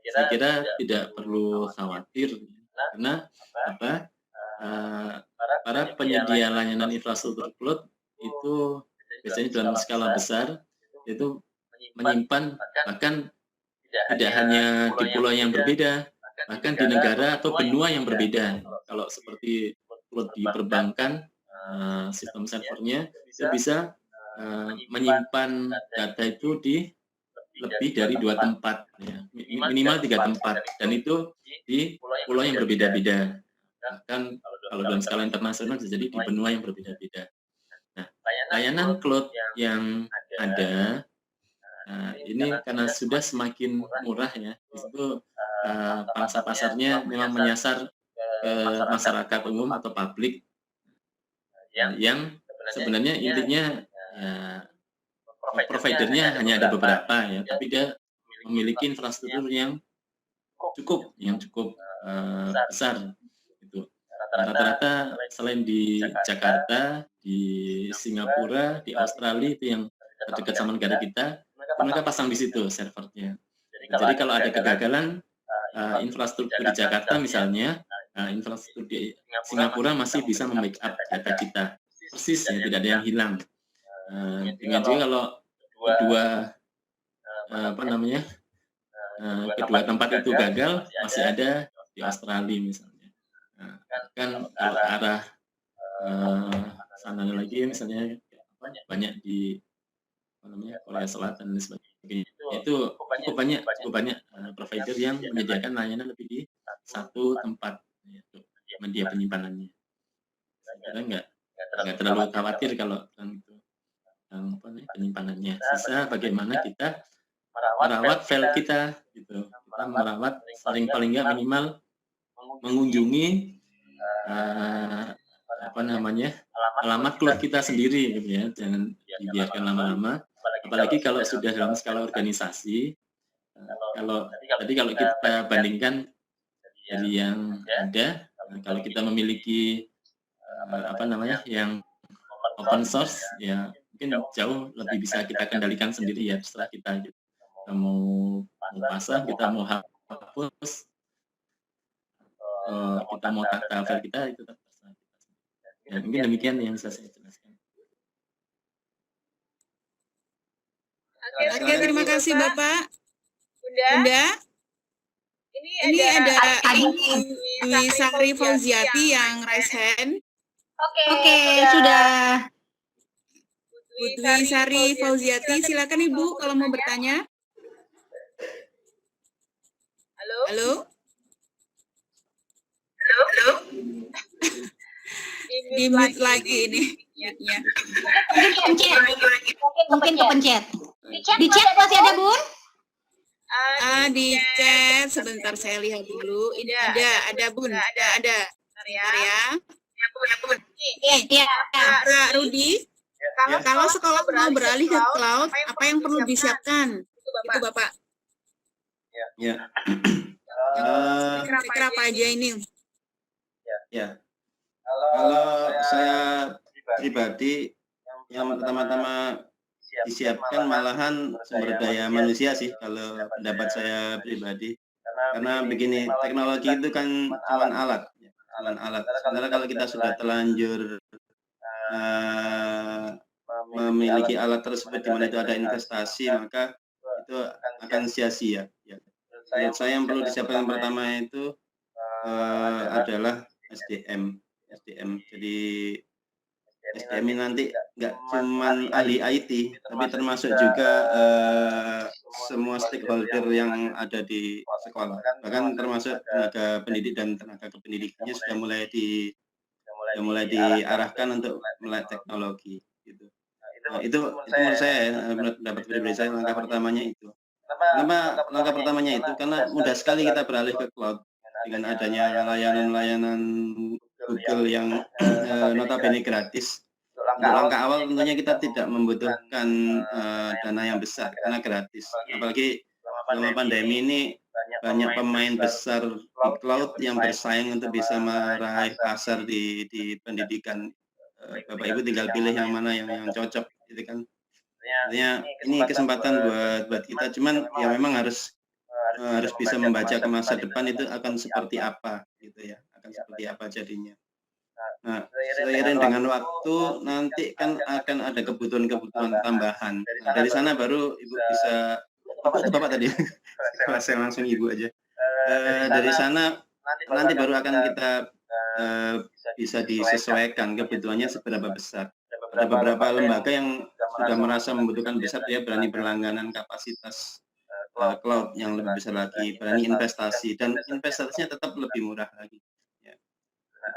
saya kira tidak perlu khawatir karena para penyedia layanan infrastruktur cloud itu biasanya dalam skala besar itu menyimpan bahkan tidak hanya di pulau yang berbeda, bahkan di negara atau benua yang berbeda. Kalau seperti cloud di perbankan, sistem servernya itu bisa menyimpan data itu di lebih dari 2 tempat, ya. Minimal 3 tempat, dan itu di pulau yang berbeda-beda. Bahkan kalau dalam skala internasional bisa jadi di benua yang berbeda-beda. Nah, layanan cloud yang ada ini karena sudah semakin murah ya, itu pangsa pasarnya memang menyasar ke masyarakat umum atau publik yang sebenarnya intinya ya, providernya hanya ada beberapa ya, tapi dia memiliki infrastruktur yang cukup besar. Gitu. Rata-rata selain di Jakarta, di Singapura, di Australia itu yang terdekat sama negara kita, mereka pasang di situ servernya. Jadi kalau ada kegagalan infrastruktur di Jakarta misalnya, infrastruktur di Singapura masih bisa membackup data kita persis ya, tidak ada yang hilang. Dengan juga kalau kedua kedua tempat itu gagal, masih ada di Australia misalnya. Kan kalau ke arah sana lagi misalnya banyak di Korea Selatan dan sebagainya. Itu cukup banyak provider yang menyediakan layanan lebih di satu tempat, yaitu media penyimpanannya. Saya nggak terlalu khawatir kalau tentang penyimpanannya. Sisa bagaimana kita merawat file kita, gitu. Kita merawat paling nggak minimal mengunjungi alamat cloud kita sendiri, gitu ya. Jangan dibiarkan lama-lama. Apalagi kalau sudah dalam skala organisasi. Kalau kita bandingkan dari yang ada, kalau kita memiliki yang open source, ya mungkin jauh lebih bisa kita kendalikan sendiri ya, setelah kita mau pasang, kita mau hapus, kita mau tata file kita, itu terserah kita. Ya, mungkin demikian yang bisa saya jelaskan. Oke, terima kasih Bapak. Bunda. Ini ada Dwi Sari Fauziati yang raise hand. Oke, sudah. Bu Dwi Sari Fauziati, silakan Ibu kalau mau bertanya. Halo? Di mute lagi ini mic-nya. Mungkin kepencet. Di chat masih ada, Bun? Di chat sebentar saya lihat dulu. Ini ada Bun, ada. Ya. Iya. Kak Rudi, kalau sekolah mau beralih ke cloud, apa yang perlu disiapkan? Itu Bapak. Ya. Kira-kira apa aja ini? Ya. Kalau saya pribadi, yang pertama-tama disiapkan malahan sumber daya manusia sih, kalau pendapat saya pribadi. Karena begini, teknologi itu kan cuma alat. Sebenarnya kalau kita sudah terlanjur memiliki alat tersebut di mana itu ada investasi, maka itu akan sia-sia. Ya. Menurut saya yang perlu disiapkan yang pertama itu adalah SDM. Jadi SDM ini nanti nggak cuma ahli IT, tapi termasuk juga semua stakeholder yang ada di sekolah. Bahkan termasuk tenaga pendidik dan tenaga kependidikannya sudah mulai diarahkan untuk melek teknologi. Gitu. Nah, itu menurut saya, menurut pendapat pribadi saya, langkah pertamanya itu. Kenapa langkah pertamanya itu? Karena mudah sekali kita beralih ke cloud dengan adanya layanan-layanan Google yang notabene gratis. Untuk langkah awal tentunya kita tidak membutuhkan dana yang besar karena gratis. Apalagi selama pandemi ini banyak pemain besar di cloud yang bersaing untuk bisa meraih pasar di pendidikan. Bapak Ibu tinggal pilih yang mana yang cocok, gitu kan. Artinya ini kesempatan buat kita, cuman ya memang harus bisa membaca ke masa depan itu akan seperti apa, gitu ya, akan seperti apa jadinya. Nah, seiring dengan waktu nanti kan akan ada kebutuhan tambahan. Nah, dari sana baru Ibu bisa, Bapak tadi, saya langsung Ibu aja. Dari sana nanti baru akan kita bisa disesuaikan kebutuhannya seberapa besar. Ada beberapa lembaga yang sudah merasa membutuhkan besar, dia berani berlangganan kapasitas cloud yang lebih besar lagi, berani investasi, dan investasinya tetap lebih murah lagi. Ya.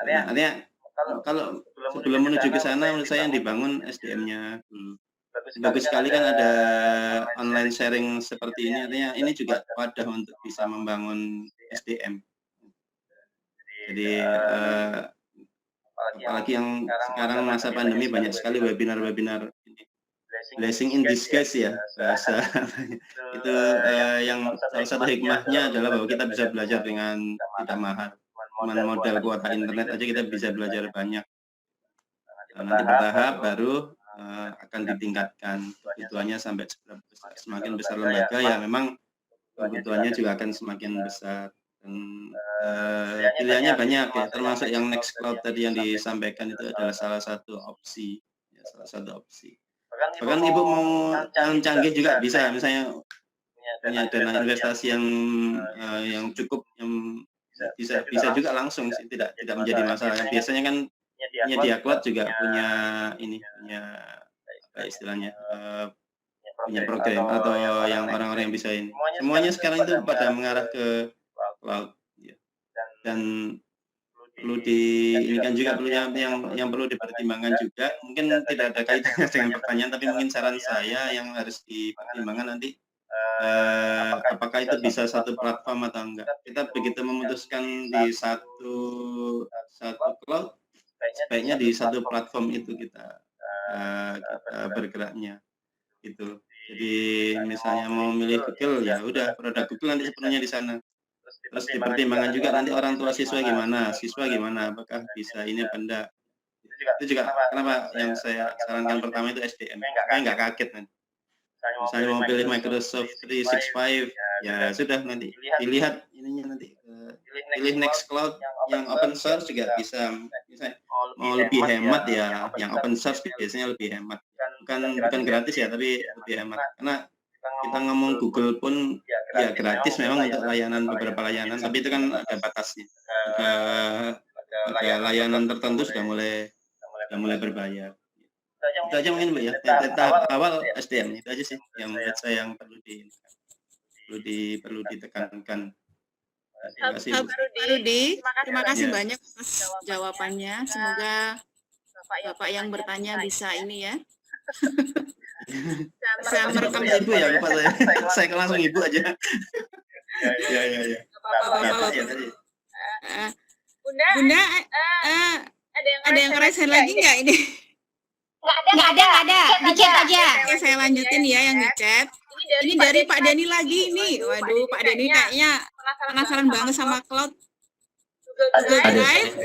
Nah, artinya kalau sebelum menuju ke sana, menurut saya yang dibangun SDM-nya dulu. Bagus sekali kan ada online sharing seperti ini, artinya ini juga wadah untuk bisa membangun SDM. Jadi apalagi yang sekarang masa pandemi banyak sekali webinar ini. Blessing in disguise ya bahasa itu yang salah satu hikmahnya adalah bahwa kita bisa belajar dengan tidak mahal. Dengan modal kuota internet aja kita bisa belajar banyak. Nanti bertahap baru akan ditingkatkan kebutuhannya sampai semakin besar lembaga ya memang kebutuhannya juga akan semakin besar. Dan pilihannya banyak ya, termasuk yang Nextcloud tadi yang disampaikan itu adalah salah satu opsi. Ya, salah satu opsi. Bahkan Ibu mau yang canggih juga bisa, misalnya punya dana investasi yang cukup, yang bisa juga langsung sih, tidak menjadi masalah. Biasanya kan penyedia cloud juga punya apa istilahnya, punya program atau yang orang-orang yang bisa ini. Semuanya sekarang itu pada mengarah ke cloud ya. Dan perlu ini kan juga perlu yang perlu dipertimbangkan juga, mungkin tidak ada kaitannya dengan pertanyaan, tapi mungkin saran saya yang harus dipertimbangkan nanti apakah itu bisa satu platform atau enggak. Kita begitu memutuskan di satu cloud, sebaiknya di satu platform itu kita bergeraknya gitu. Jadi misalnya mau milih Google, ya udah produk Google nanti sepenuhnya di sana. Terus dipertimbangkan juga nanti orang tua siswa gimana, apakah bisa ini apa enggak. Itu juga kenapa yang saya sarankan pertama itu SDM, supaya nggak kaget nanti. Misalnya mau pilih Microsoft 365, ya sudah nanti dilihat ininya nanti, pilih Nextcloud yang open source juga bisa. Misalnya mau lebih hemat ya, yang open source biasanya lebih hemat. Bukan gratis ya, tapi lebih hemat. Karena kita ngomong Google pun ya gratis memang untuk beberapa layanan, tapi itu kan ada batasnya. Ada layanan tertentu sudah mulai berbayar. Itu aja mungkin Bu ya. Tahap awal SDM itu aja sih yang menurut saya yang perlu ditekankan. Terima kasih Bu. Pak Rudi, terima kasih banyak atas jawabannya. Semoga Bapak yang bertanya bisa ini ya. Bisa merekam Ibu ya, lupa saya. Saya langsung Ibu aja. Ya. Bapak ya tadi. Bunda, ada yang ngerasain lagi nggak ini? Nggak ada. Di chat aja. Oke, saya lanjutin ya yang di chat. Ini dari Pak Dani lagi nih. Waduh, Pak Dani kayaknya penasaran banget sama cloud. Google Drive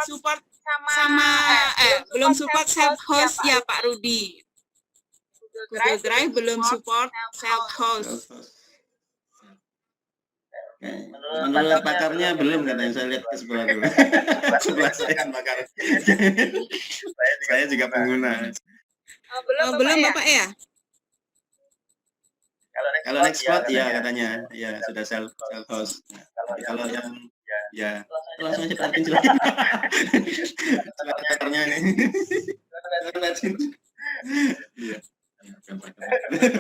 support sama belum support self host ya Pak Rudi. Google Drive belum support self host. Menurut pakarnya belum, katanya. Saya lihat ke sebelah dulu. Sebelah saya kan pakar. Saya juga pengguna. Belum Bapak ya? Kalau Nextcloud ya katanya, ya sudah self host. Kalau yang ya langsung aja perhatiin silakan. Silakan pakarnya ini. Iya.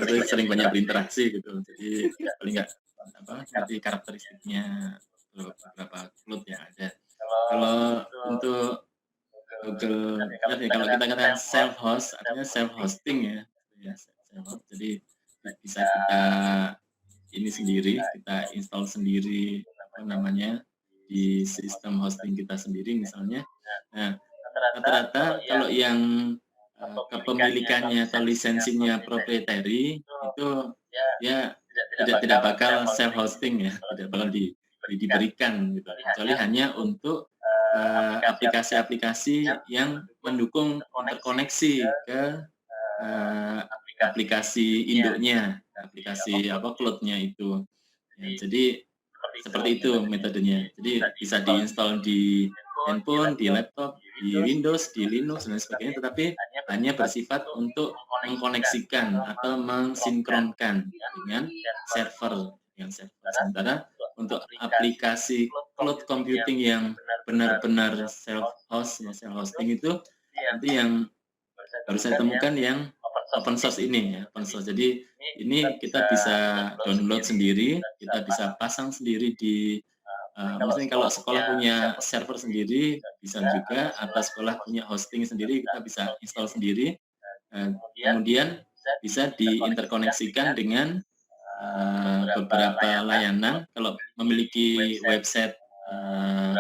Itu sering banyak berinteraksi gitu. Jadi paling nggak nanti karakteristiknya beberapa cloud yang ada. Kalau untuk Google, kalau kita katakan self host, artinya self hosting ya, jadi bisa kita ini sendiri, kita install sendiri di sistem hosting kita sendiri misalnya. Nah, rata-rata kalau yang kepemilikannya atau lisensinya proprietary itu ya tidak bakal self hosting ya, tidak bakal diberikan gitu, kecuali hanya untuk aplikasi-aplikasi yang mendukung interkoneksi ke aplikasi induknya, aplikasi cloud-nya itu. Ya, jadi seperti itu metodenya. Jadi bisa diinstal di handphone, di laptop, di Windows, di Linux dan sebagainya, tetapi hanya bersifat untuk mengkoneksikan atau mensinkronkan dengan server. Sementara untuk aplikasi cloud computing yang benar-benar self-host, ya, self-hosting itu nanti yang baru saya temukan yang open source ini ya, open source. Jadi ini kita bisa download sendiri, kita bisa pasang sendiri di maksudnya kalau sekolah punya server sendiri bisa juga, atau sekolah punya hosting sendiri kita bisa install sendiri. Kemudian bisa diinterkoneksikan dengan beberapa layanan. Kalau memiliki website,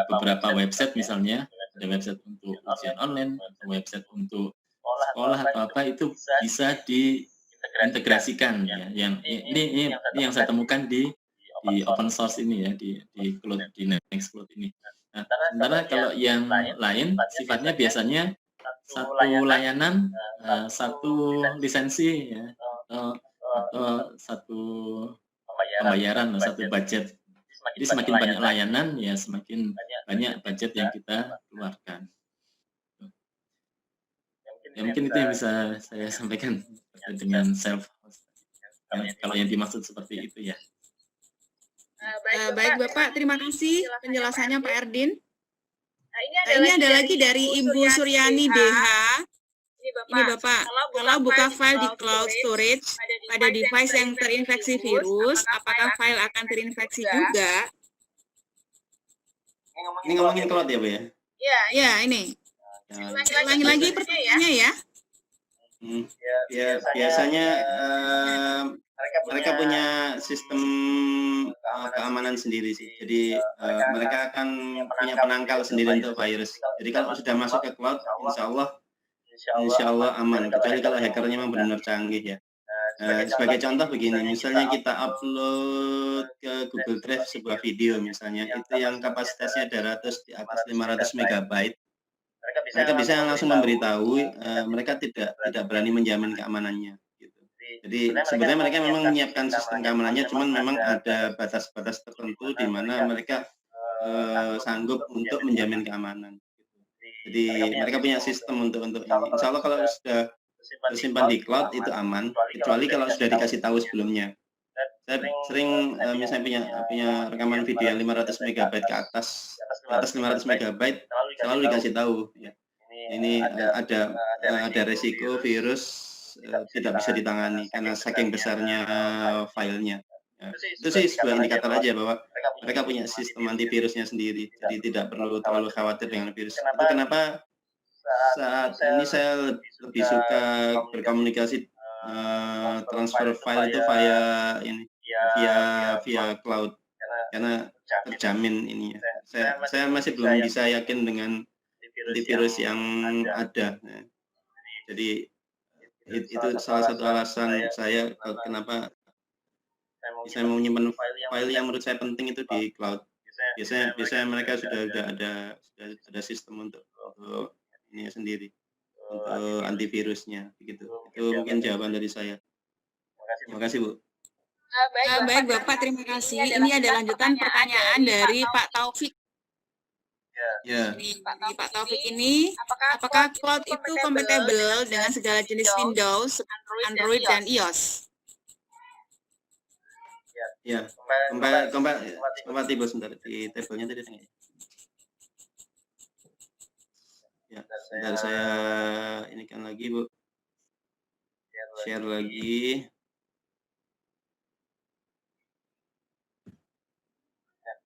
beberapa website misalnya, ada website untuk ujian online atau website untuk sekolah atau apa, itu bisa diintegrasikan ya. Yang ini yang saya temukan di open source ini ya, di cloud, di Nextcloud ini. Nah, sementara kalau yang lain sifatnya biasanya satu layanan, satu lisensi ya, atau satu pembayaran, satu budget. Jadi semakin banyak layanan ya semakin banyak budget yang kita keluarkan. Ya mungkin itu yang bisa saya sampaikan dengan self host. Kalau yang dimaksud seperti itu ya. Baik Bapak, terima kasih penjelasannya Pak Erdin. Ini ada lagi dari Ibu Suryani DH. Ini Bapak, kalau buka file di cloud storage pada device yang terinfeksi virus, apakah file akan terinfeksi juga? Ini ngomongin cloud ya Bu ya? Ya, ini. Ulangi lagi pertanyaannya ya. Ya biasanya mereka punya sistem keamanan sendiri sih. Jadi mereka akan punya penangkal sendiri untuk virus. Jadi kalau sudah masuk ke cloud, insya Allah aman. Kecuali kalau hackernya memang benar-benar canggih ya. Sebagai contoh begini, misalnya kita upload ke Google Drive sebuah video misalnya, itu yang kapasitasnya di atas 500 MB. Mereka bisa langsung memberitahu, mereka tidak berani menjamin keamanannya. Gitu. Jadi sebenarnya mereka memang menyiapkan sistem keamanannya, cuman memang ada batas-batas tertentu di mana mereka sanggup untuk menjamin keamanan. Jadi mereka punya sistem untuk ini. Insya Allah kalau sudah tersimpan di cloud itu aman, kecuali kalau sudah dikasih tahu sebelumnya. Saya sering misalnya punya rekaman video yang 500 MB ke atas 500 MB selalu dikasih tahu ya. Ini ada resiko virus tidak bisa ditangani karena saking besarnya filenya. Ya. Itu sih sebuah indikator aja bahwa mereka punya sistem antivirusnya sendiri, jadi tidak perlu terlalu khawatir dengan virus. Itu kenapa saat ini saya lebih suka berkomunikasi transfer file itu via cloud karena terjamin ini ya. Saya masih belum bisa yakin dengan antivirus yang ada. Nah, jadi itu salah satu alasan saya kenapa saya mau menyimpan file yang menurut saya penting itu di cloud. Biasanya mereka sudah ada sistem untuk ini sendiri untuk antivirusnya begitu. Itu mungkin jawaban dari saya. Terima kasih Bu. Baik Bapak, terima kasih. Ini ada lanjutan pertanyaan dari Pak Taufik. Ya. Pak Taufik ini, apakah cloud itu kompatibel dengan segala jenis Windows, Android, dan iOS? Ya, kompatibel sebentar di tabelnya tadi tengah. Ya, sebentar saya ini kan lagi Bu. Share lagi.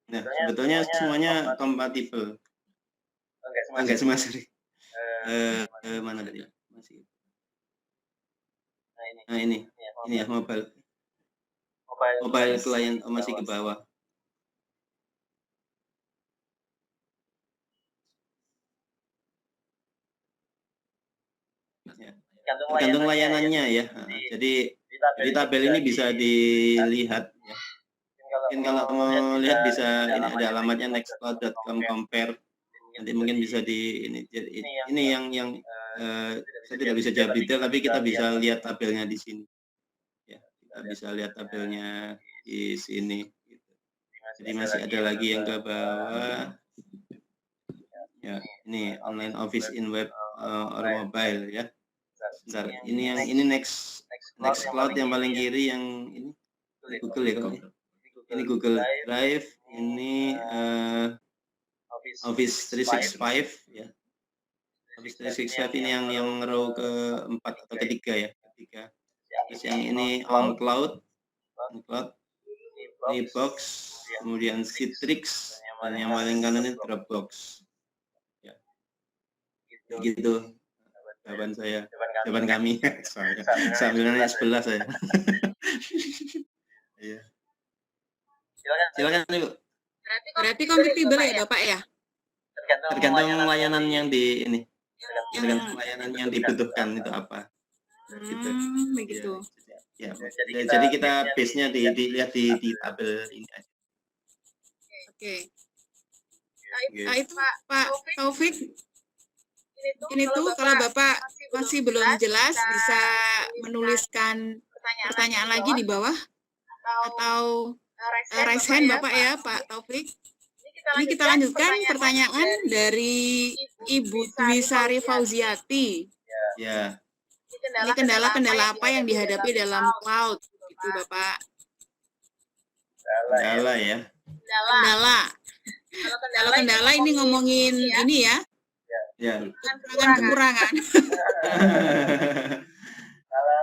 Nah, sebetulnya semuanya kompatibel. Enggak semua sih. Mana tadi? Masih. Nah, ini ya mobile client masih ke bawah. Ya. Tergantung layanannya ya. Jadi di tabel ini bisa dilihat ya. Mungkin kalau mau lihat bisa ini ada alamatnya nextcloud.com compare. Nanti mungkin bisa ini yang saya tidak bisa jawab detail, tapi kita bisa lihat tabelnya di sini. Ya, kita bisa lihat tabelnya di sini. Gitu. Jadi masih ada lagi yang ke bawah. Ya, ini online office in web or mobile ya. Bentar, ini Nextcloud yang paling kiri yang ini Google ya kalau ini. Ini Google Drive, ini Office 365 ya. Office 365 ini yang row ke-4 atau ketiga ya, ketiga. Terus yang ini OnCloud, ini Box, kemudian Citrix, dan yang paling kanan ini Dropbox. Ya. Gitu. Jawaban kami. Sambil nanya sebelah saya. Iya. Silakan Ibu. Berarti kompatibel ya Bapak ya? Tergantung layanan yang di ini. Tergantung layanan yang dibutuhkan itu apa. Gitu. Begitu. Ya, jadi kita base-nya dilihat di tabel ini aja. Oke. Nah, itu Pak Taufik. Mungkin itu kalau Bapak masih belum jelas bisa menuliskan pertanyaan lagi di bawah atau raise hand Bapak ya Pak Taufik. Ini kita lanjutkan pertanyaan dari Ibu Dwi Sari Fauziati. Ya, Ini kendala-kendala apa yang dihadapi dalam cloud itu Bapak? kendala ya. Kendala. Kalau kendala ini ngomongin ini ya, Ya. kekurangan-kekurangan.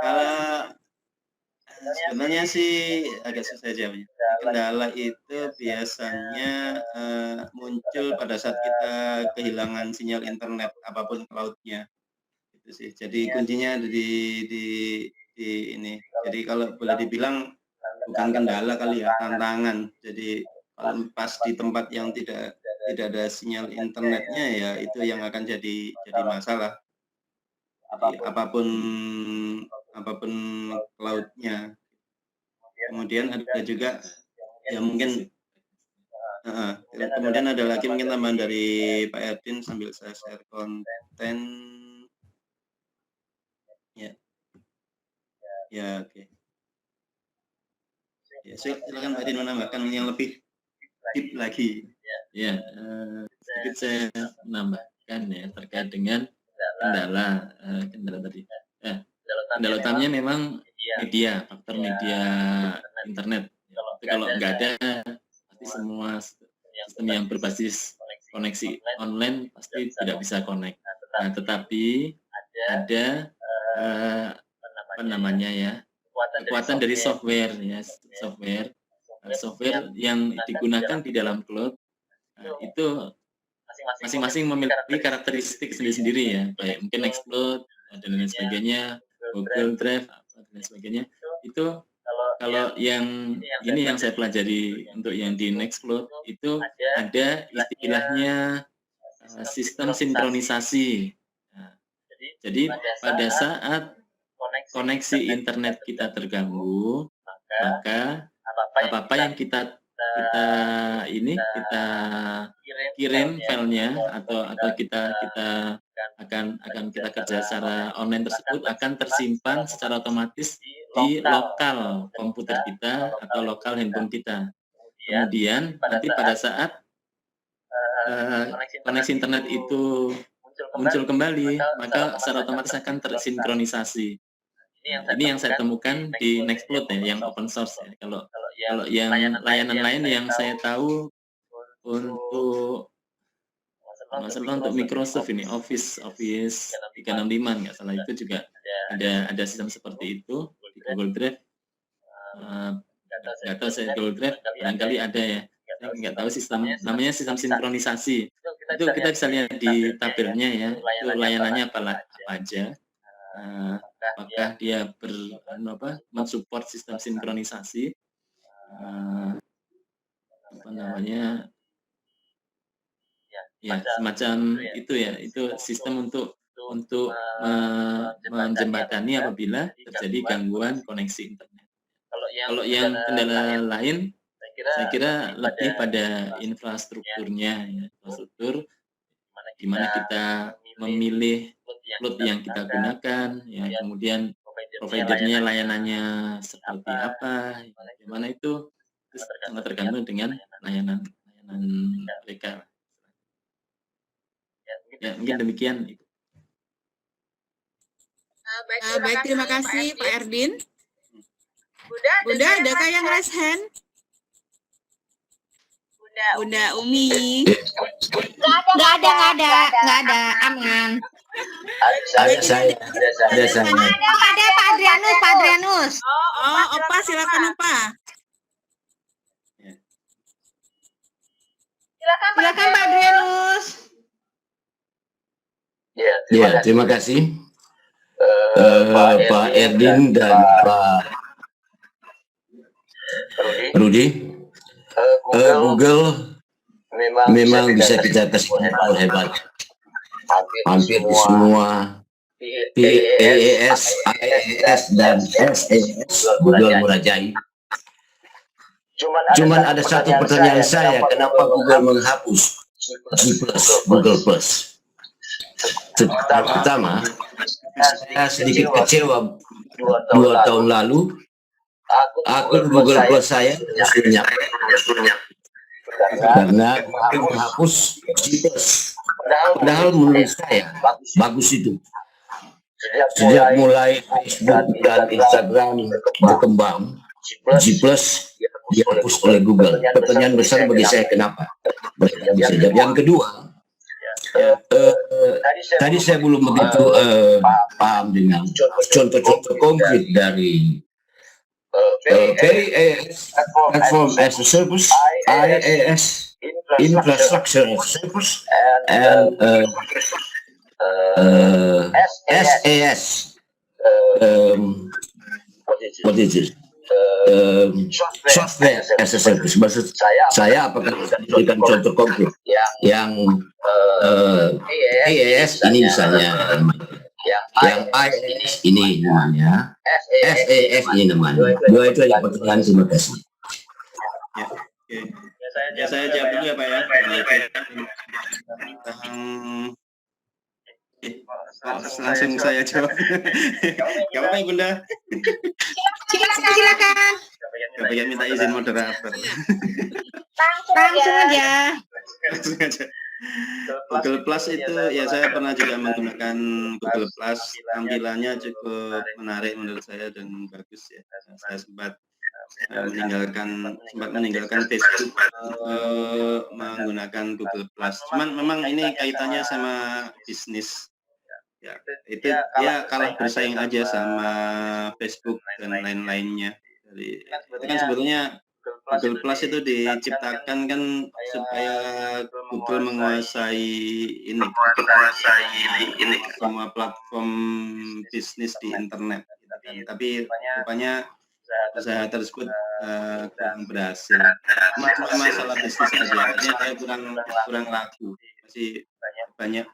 Kalau sebenarnya sih agak susah jawabnya. Kendala itu biasanya muncul pada saat kita kehilangan sinyal internet apapun cloud-nya. Itu sih. Jadi kuncinya ada di ini. Jadi kalau boleh dibilang bukan kendala kali ya, tantangan. Jadi kalau pas di tempat yang tidak ada sinyal internetnya ya itu yang akan jadi masalah. Jadi apapun cloud-nya. Kemudian ada juga ya mungkin kemudian ada lagi mungkin tambahan dari Pak Erdin sambil saya share konten. Ya oke. Ya, silakan Pak Erdin menambahkan yang lebih deep lagi. Ya, sedikit saya menambahkan ya terkait dengan kendala tadi. Kendala utamanya memang media, faktor media internet. Tapi kalau nggak ada, pasti semua sistem yang berbasis koneksi online pasti tidak bisa connect. Nah, tetapi ada apa namanya ya, kekuatan dari software ya, software yang digunakan di dalam cloud itu masing-masing memiliki karakteristik sendiri-sendiri ya, baik mungkin Nextcloud dan lain sebagainya, Google Drive dan lain sebagainya. Itu kalau yang ini yang saya pelajari untuk yang di Nextcloud itu ada istilahnya sistem sinkronisasi. Nah, jadi pada saat koneksi internet kita terganggu, maka apa-apa yang kita kirim filenya atau kita akan kita kerja secara online tersebut akan tersimpan secara otomatis di lokal komputer kita atau lokal handphone kita. Kemudian nanti pada saat koneksi internet itu muncul kembali, maka secara otomatis akan tersinkronisasi. Ini yang saya temukan di Nextcloud ya, yang open source ya. Kalau yang layanan lain yang saya tahu untuk Microsoft ini Office 365 nggak salah itu juga ada sistem seperti itu di Google Drive. Nggak tahu saya Google Drive barangkali ada ya. Saya nggak tahu namanya sistem sinkronisasi. Itu kita bisa lihat di tabelnya ya. Itu layanannya apa aja. Apakah dia mensupport sistem sinkronisasi apa namanya ya semacam itu ya, itu sistem untuk menjembatani apabila terjadi gangguan koneksi internet. Kalau yang kendala lain saya kira lebih pada infrastrukturnya ya, infrastruktur di mana kita memilih cloud yang kita gunakan, ya, kemudian providernya layanannya seperti apa, gimana itu sangat tergantung dengan layanan mereka. Ya, mungkin demikian. Baik, terima kasih Pak Erdin. Bunda, adakah yang raise hand? Bunda Umi. Nggak ada, aman. Ada saya. Oh, ada Pak Adrianus. Oh, Opa, silakan Opa. Silakan Pak Adrianus. Ya, terima kasih Pak Erdin dan Pak Rudi. Google memang bisa kita tersimpan hebat. Hampir di semua PAS, IAS, dan SAS Google merajai. Cuman ada satu pertanyaan saya, kenapa Google menghapus G+, Google+. Pertama, saya sedikit kecewa 2 tahun lalu akun Google Plus saya terus lenyap karena menghapus G+. Padahal menurut saya bagus itu. Sejak mulai Facebook dan Instagram berkembang, G+ dihapus oleh Google. Pertanyaan besar bagi saya, kenapa? Bisa jawab. Yang kedua, tadi saya belum begitu paham dengan contoh-contoh konkret dari PaaS, Platform as a Service, IaaS, Infrastructure as a Service, and SaaS. What is it? Software as a Service. Maksud saya apakah memberikan contoh konkret yang IaaS ini misalnya, yang IaaS ini namanya, SaaS ini namanya. Dua itu aja pertanyaan. Terima kasih. Ya, oke. Ya, saya jawab dulu ya Pak ya. Langsung saya jawab. Gak apa-apa Bunda. Silakan. Gak pengen minta izin moderator. Langsung aja. Langsung aja. Google Plus itu ya saya pernah juga menggunakan Google Plus, tampilannya cukup menarik menurut saya dan bagus ya. Saya sempat meninggalkan Facebook menggunakan Google Plus. Cuman memang ini kaitannya sama bisnis. Ya, itu dia kalah bersaing aja sama Facebook dan lain-lainnya. Jadi itu kan sebetulnya Google Plus itu diciptakan kan supaya Google menguasai ini semua platform bisnis di internet. Tapi rupanya usaha tersebut kurang berhasil. Masalah bisnis aja, artinya dia kurang laku, masih banyak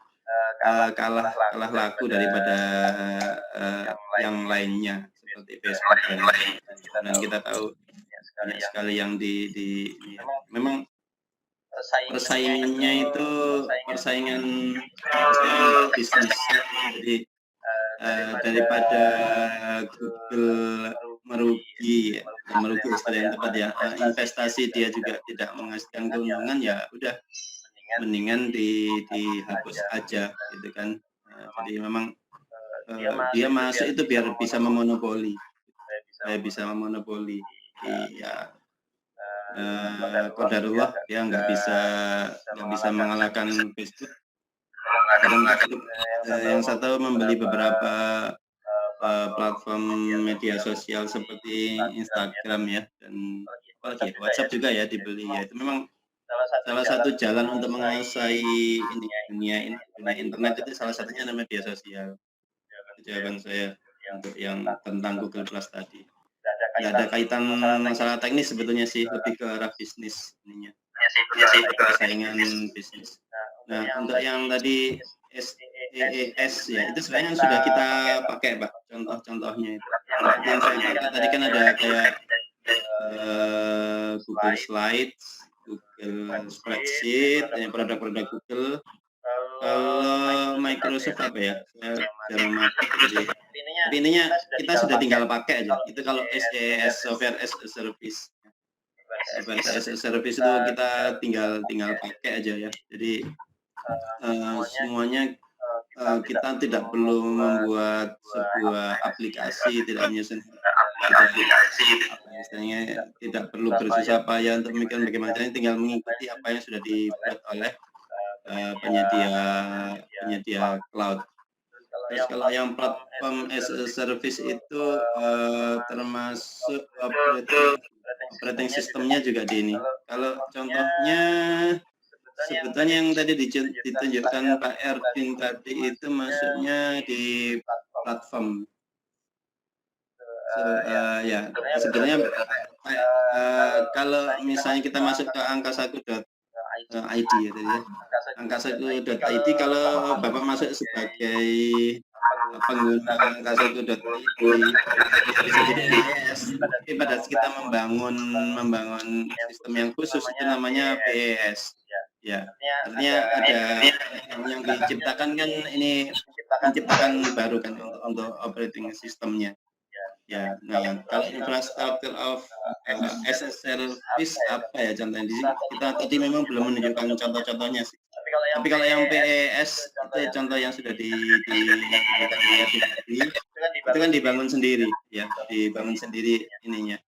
kalah laku daripada yang lainnya seperti Facebook dan kita tahu banyak sekali yang memang persaingannya itu persaingan bisnis. Jadi daripada Google merugi istilah yang tepat ya, investasi dia juga tidak menghasilkan keuntungan, ya udah mendingan dihapus aja gitu kan. Jadi memang dia masuk itu biar bisa memonopoli, ya qadarullah dia nggak bisa mengalahkan Facebook. Yang saya tahu membeli beberapa platform media sosial seperti Instagram ya, dan apalagi WhatsApp juga ya dibeli ya. Itu memang salah satu jalan untuk menguasai dunia internet, itu salah satunya namanya media sosial. Itu jawaban saya untuk yang tentang Google Plus tadi. Nggak ada kaitan masalah teknis sebetulnya sih, lebih ke arah bisnis ininya, persaingan bisnis. Nah, untuk yang tadi SaaS ya, itu sebenarnya sudah kita pakai Pak, contoh-contohnya itu. Yang saya pakai tadi kan ada kayak Google Slides, Google Spreadsheet, produk-produk Google. Kalau Microsoft apa ya, saya jarang pakai. Tapi intinya kita sudah tinggal pakai aja. Itu kalau SaaS, Software as a Service. Software as a Service itu kita tinggal pakai aja ya. Jadi semuanya kita tidak perlu membuat sebuah aplikasi, tidak menyusun misalnya, tidak perlu bersusah payah untuk memikirkan bagaimana caranya, tinggal mengikuti apa yang sudah dibuat oleh penyedia cloud. Terus kalau yang platform as a service itu termasuk operating sistemnya juga di ini. Kalau contohnya sebetulnya yang tadi ditunjukkan Pak Erwin tadi itu masuknya di platform. Ya sebetulnya kalau misalnya kita masuk ke angkasaku.id ya tadi ya, angkasaku.id, kalau Bapak masuk sebagai pengguna angkasaku.id bisa jadi IaaS, tapi pada saat kita membangun sistem yang khusus itu namanya PaaS Ya, artinya ada yang diciptakan kan ini menciptakan baru kan untuk operating sistemnya. Ya, nah yang kalau infrastructure of as a service apa ya contohnya di sini kita tadi memang belum menunjukkan contoh-contohnya sih. Tapi kalau yang PES itu contoh yang sudah ditunjukkan di layar tadi itu kan dibangun sendiri ya, dibangun sendiri ininya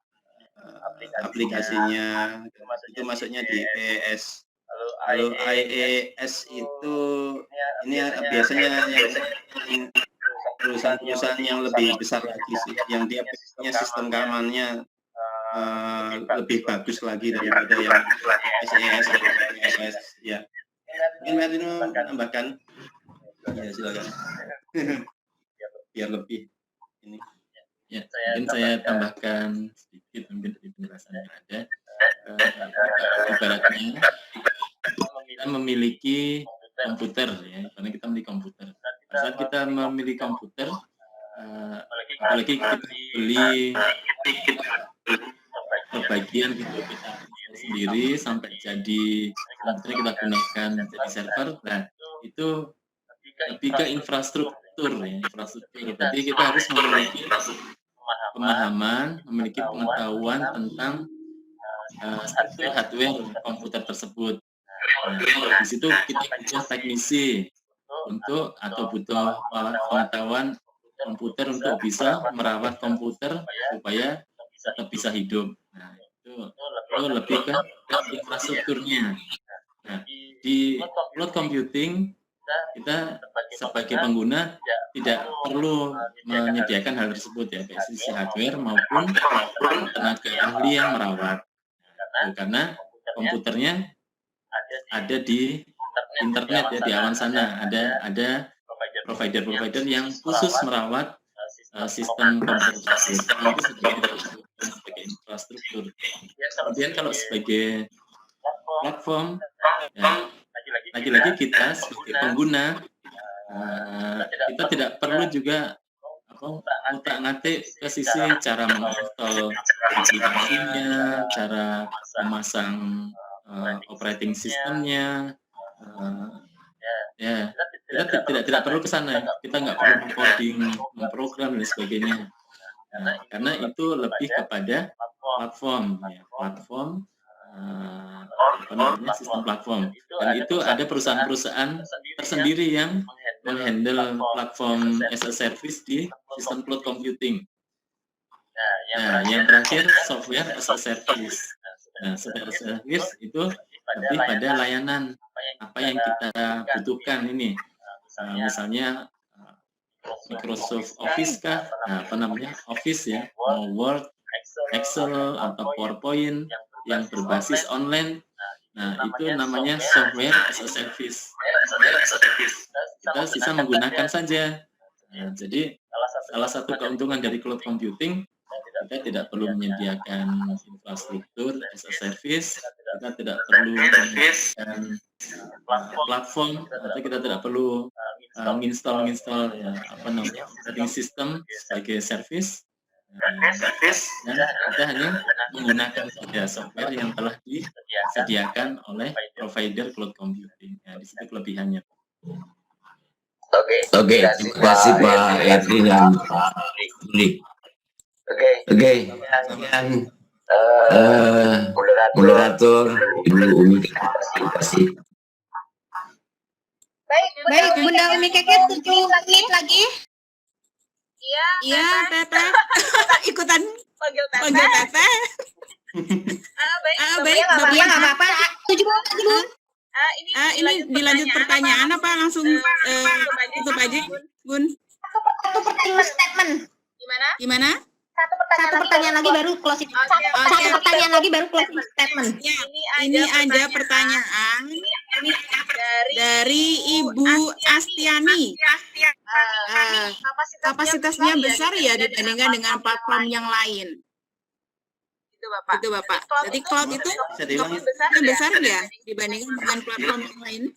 aplikasinya itu masuknya di PES. Lalu IES itu ini biasanya yang perusahaan-perusahaan yang lebih besar lagi sih, yang dia punya sistem keamanannya lebih bagus lagi daripada yang SES atau PES. Ya, mungkin Martino menambahkan. Ya, silakan. Biar lebih ini. Ya, mungkin saya tambahkan sedikit mungkin dari penjelasan yang ada. Ibaratnya kita memiliki komputer ya, karena kita memiliki komputer. Saat kita memiliki komputer, apalagi kita beli bagian gitu kita sendiri sampai jadi komputer kita gunakan jadi server. Nah, itu lebih ke infrastruktur ya, infrastruktur. Jadi kita harus memiliki pemahaman, memiliki pengetahuan tentang struktur hardware komputer tersebut. Nah, di situ kita butuh teknisi untuk atau butuh pengetahuan komputer untuk bisa merawat komputer supaya tetap bisa hidup. Nah, itu lebih ke infrastrukturnya. Nah, di cloud computing kita sebagai pengguna tidak perlu menyediakan hal tersebut ya, baik sisi hardware maupun tenaga ahli yang merawat. Karena komputernya ada di internet ya, di awan sana ada provider yang khusus merawat sistem komputer tersebut sebagai infrastruktur. Kemudian kalau sebagai platform ya, lagi-lagi kita sebagai pengguna kita tidak perlu juga ngutak-ngatik ke sisi cara menginstal aplikasinya, cara memasang operating sistemnya, ya kita tidak perlu ke sana. Kita nggak perlu coding, memprogram dan sebagainya. Karena itu lebih kepada platform, ya, platform sistem platform. Dan itu ada perusahaan-perusahaan tersendiri yang menghandle platform as a service di sistem cloud computing. Nah, yang terakhir software as a service. Nah, software as a service itu lebih pada layanan apa yang kita butuhkan ini. Misalnya Microsoft Office kah? Nah, apa namanya? Office ya, mau Word, Excel atau PowerPoint yang berbasis online. Nah, itu namanya software as a service. Kita bisa menggunakan saja. Nah, jadi salah satu keuntungan dari cloud computing, kita tidak perlu menyediakan infrastruktur as a service, kita tidak perlu menyediakan platform, atau kita tidak perlu menginstall ya, apa namanya operating system sebagai service. Dan kita hanya menggunakan saja software yang telah disediakan oleh provider cloud computing. Ya, di situ kelebihannya. Oke, terima kasih Pak Yatri dan Pak Ruli. Oke, kemudian moderator Ibu Umi, terima kasih. Baik, Bunda Umi Keket 7 menit lagi. Iya, Teteh. Ikutan Panggil Teteh. Baik, Bapak. Iya, nggak apa-apa. 7 menit lagi, Bu. Ini dilanjut pertanyaan apa langsung tutup aja, Bun? Satu pertanyaan statement. Gimana? Satu pertanyaan lagi baru closing. Satu pertanyaan lagi baru closing statement. Ya, ini ada pertanyaan dari Ibu Astiani. Kapasitasnya besar ya dibandingkan dengan platform yang lain. Itu Bapak. Jadi cloud itu kapasitasnya besar ya dibandingkan dengan platform yang lain.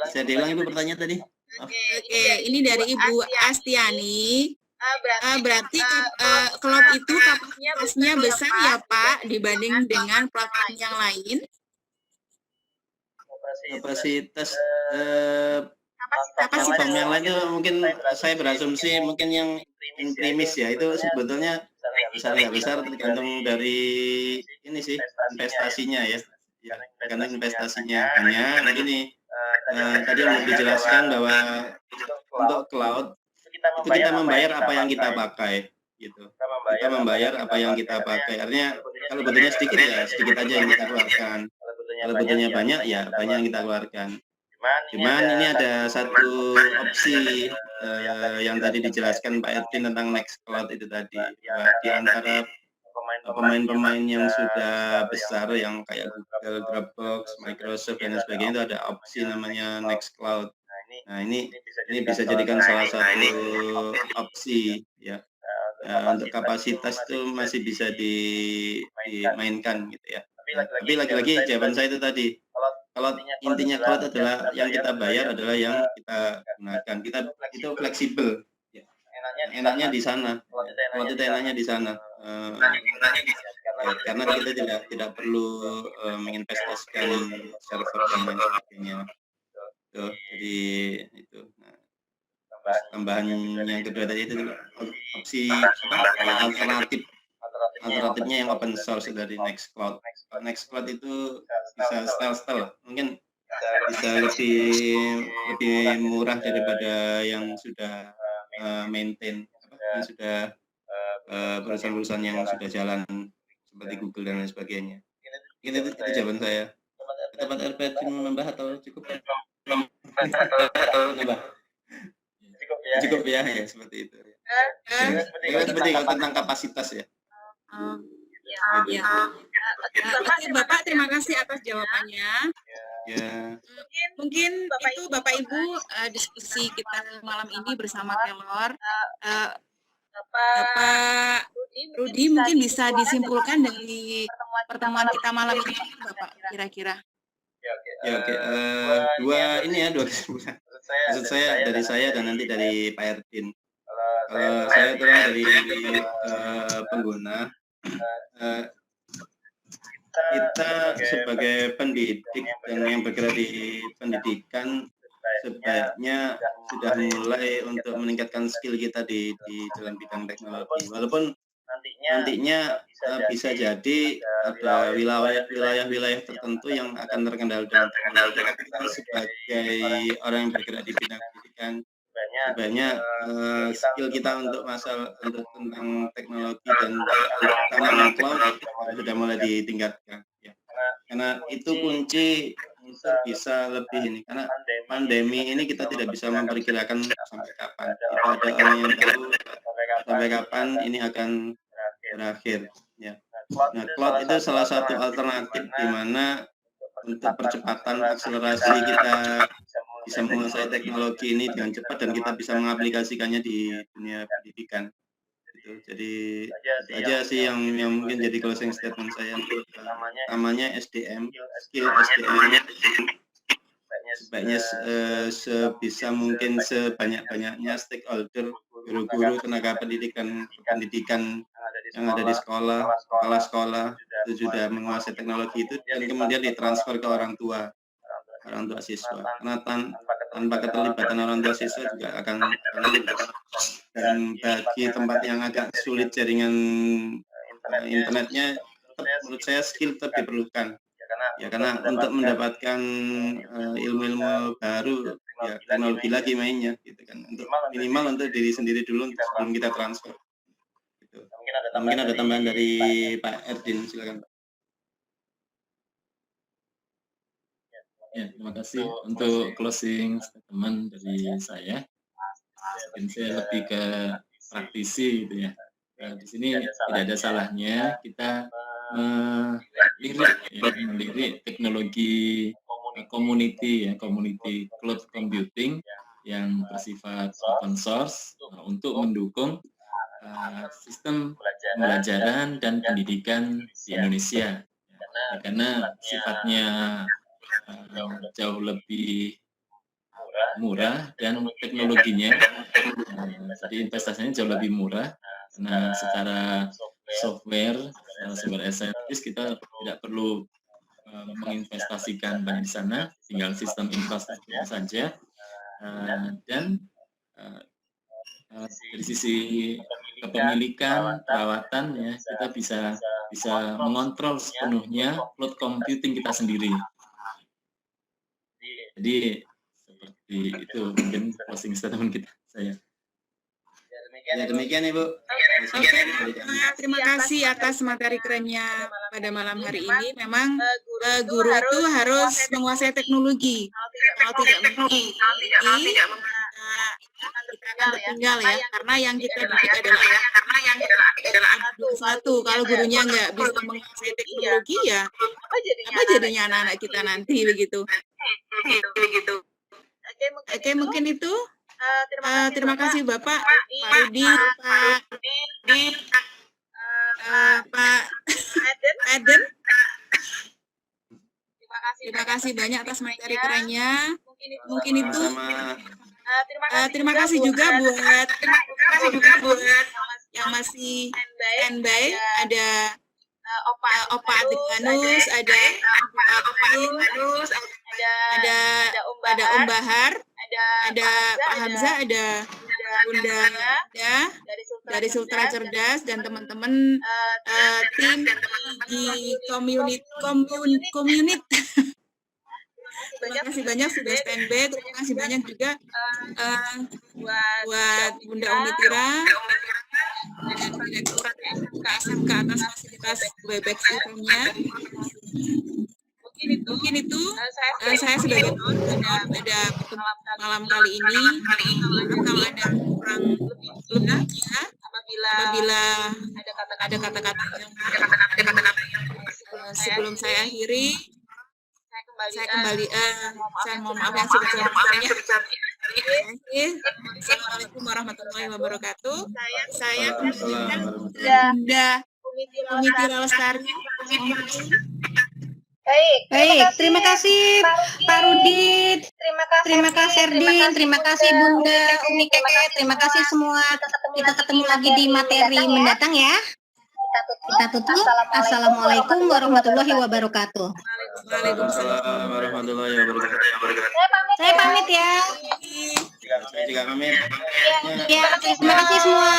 Bisa diulang Ibu pertanyaan tadi? Oke, ini dari Ibu Astiani. Berarti cloud itu kapasitasnya besar ya Pak dibanding dengan platform yang lain? kapasitas Kapasitas platform yang lain itu mungkin saya berasumsi mungkin yang intrimis ya, itu sebetulnya besar nggak besar tergantung dari ini sih investasinya ya. Ya, tergantung investasinya. Hanya begini, tadi yang dijelaskan bahwa untuk cloud itu kita membayar apa yang kita pakai, gitu. Kita membayar apa yang kita pakai. Artinya kalau butuhnya sedikit ya sedikit aja yang kita keluarkan. Kalau butuhnya banyak ya banyak yang kita keluarkan. Cuman ini ada satu opsi yang tadi dijelaskan Pak Edwin tentang Nextcloud itu tadi. Bahwa di antara pemain-pemain yang sudah besar yang kayak Google, Dropbox, Microsoft dan sebagainya itu ada opsi namanya Nextcloud. Nah ini bisa jadikan salah satu opsi ya. Untuk kapasitas itu masih bisa dimainkan gitu ya. Tapi lagi-lagi jawaban saya itu tadi. Kalau intinya cloud adalah yang kita bayar adalah yang kita gunakan. Kita itu fleksibel. Ya. Enaknya di sana. Cloud itu enaknya di sana. Ya, karena kita tidak perlu menginvestasikan server dan lain sebagainya. Jadi itu. Nah, tambahan yang kedua tadi itu opsi alternatifnya yang open source dari Nextcloud. Nextcloud itu bisa style mungkin bisa lebih murah daripada yang sudah maintain yang sudah perusahaan-perusahaan yang sudah jalan seperti Google dan lain sebagainya. Itu jawaban saya. Tempat Edwin menambah atau cukup? Cukup ya seperti itu. Seperti tentang kapasitas ya. Oke Bapak, terima kasih atas jawabannya. Ya. Mungkin itu Bapak Ibu diskusi kita malam ini bersama Kelor. Bapak Rudi mungkin bisa disimpulkan dari pertemuan kita malam ini Bapak kira-kira. Ya oke. Dua kesimpulan. Maksud saya dari saya dan nanti dari Pak Erdin. Kalau saya terang dari pengguna, kita sebagai pendidik dan yang bergerak di pendidikan sebaiknya sudah mulai untuk meningkatkan skill kita di dalam bidang teknologi. Walaupun nantinya bisa jadi ada wilayah-wilayah tertentu yang akan terkendala dengan teknologi. Kita sebagai orang yang bergerak di bidang pendidikan sebenarnya skill kita untuk tentang teknologi dan tentang cloud sudah mulai ditingkatkan ya. Karena itu kunci untuk bisa lebih ini, karena pandemi ini kita tidak bisa memperkirakan sampai kapan. Tidak ada orang yang tahu sampai kapan ini akan berakhir ya. Nah, cloud itu salah satu alternatif di mana untuk percepatan akselerasi kita bisa menguasai teknologi ini dengan cepat dan kita bisa mengaplikasikannya di dunia pendidikan. Gitu. Jadi itu aja sih yang mungkin jadi closing statement saya. Namanya SDM, skill SDM. Sebaiknya sebisa mungkin sebanyak-banyaknya stakeholder, guru-guru, tenaga pendidikan yang ada di sekolah, kepala sekolah itu sudah menguasai teknologi itu dan kemudian ditransfer ke orang tua siswa. Karena tanpa keterlibatan orang tua siswa juga akan dan bagi tempat yang agak sulit jaringan internetnya, menurut saya skill tetap diperlukan. Ya karena untuk mendapatkan ilmu-ilmu baru ya teknologi lagi mainnya gitu kan. Untuk minimal untuk diri sendiri dulu sebelum kita transfer. Gitu. Mungkin ada tambahan dari Pak Erdin, silakan Pak. Ya, terima kasih untuk closing statement dari saya. Mungkin saya lebih ke praktisi gitu ya. Di sini tidak ada salahnya kita melirik teknologi community cloud computing yang bersifat open source untuk mendukung sistem pembelajaran dan pendidikan di Indonesia. Karena sifatnya jauh lebih murah dan teknologinya jadi investasinya jauh lebih murah karena secara software as a service kita tidak perlu menginvestasikan banyak di sana, tinggal sistem infrastruktur saja. Dan dari sisi kepemilikan, perawatan ya, kita bisa mengontrol sepenuhnya cloud computing kita sendiri. Jadi seperti itu mungkin closing statement saya. Ya, demikian Ibu. Oke, terima kasih atas materi kerennya pada malam hari ini. Memang guru itu harus menguasai teknologi. Kalau tidak mengerti, kita akan tertinggal ya. Karena yang kita didik adalah satu. Kalau gurunya nggak bisa menguasai teknologi ya, apa jadinya anak-anak kita nanti begitu. Oke, mungkin itu. Terima kasih Bapak, Pak Rudi, Pak Eden. Terima kasih banyak atas materi kerennya. Mungkin itu. Terima kasih juga buat yang masih standby. Ada Opa Adrianus, ada ada Om Bahar, ada Pak Hamzah, ada Bunda dari Sultra Cerdas dan teman-teman tim di community. Terima kasih banyak sudah standby. Terima kasih banyak juga buat Bunda Umitira dan Direktorat KSMK atas fasilitas Webex sistemnya. Mungkin itu saya sebagai pada malam kali ini. Kalau ada kurang lebihnya, apabila ada kata-kata yang sebelum saya akhiri, saya mohon maaf yang sebesar-besarnya. Assalamualaikum warahmatullahi wabarakatuh. Saya Bunda Umitira Lestari. Baik, terima kasih Pak Rudi, terima kasih Erdin, terima kasih Bunda Umi Keke, terima kasih semua. Kita ketemu lagi di materi mendatang ya. Kita tutup. Assalamualaikum warahmatullahi wabarakatuh. Waalaikumsalam warahmatullahi wabarakatuh. Saya pamit ya. Saya juga pamit. Ya, terima kasih semua.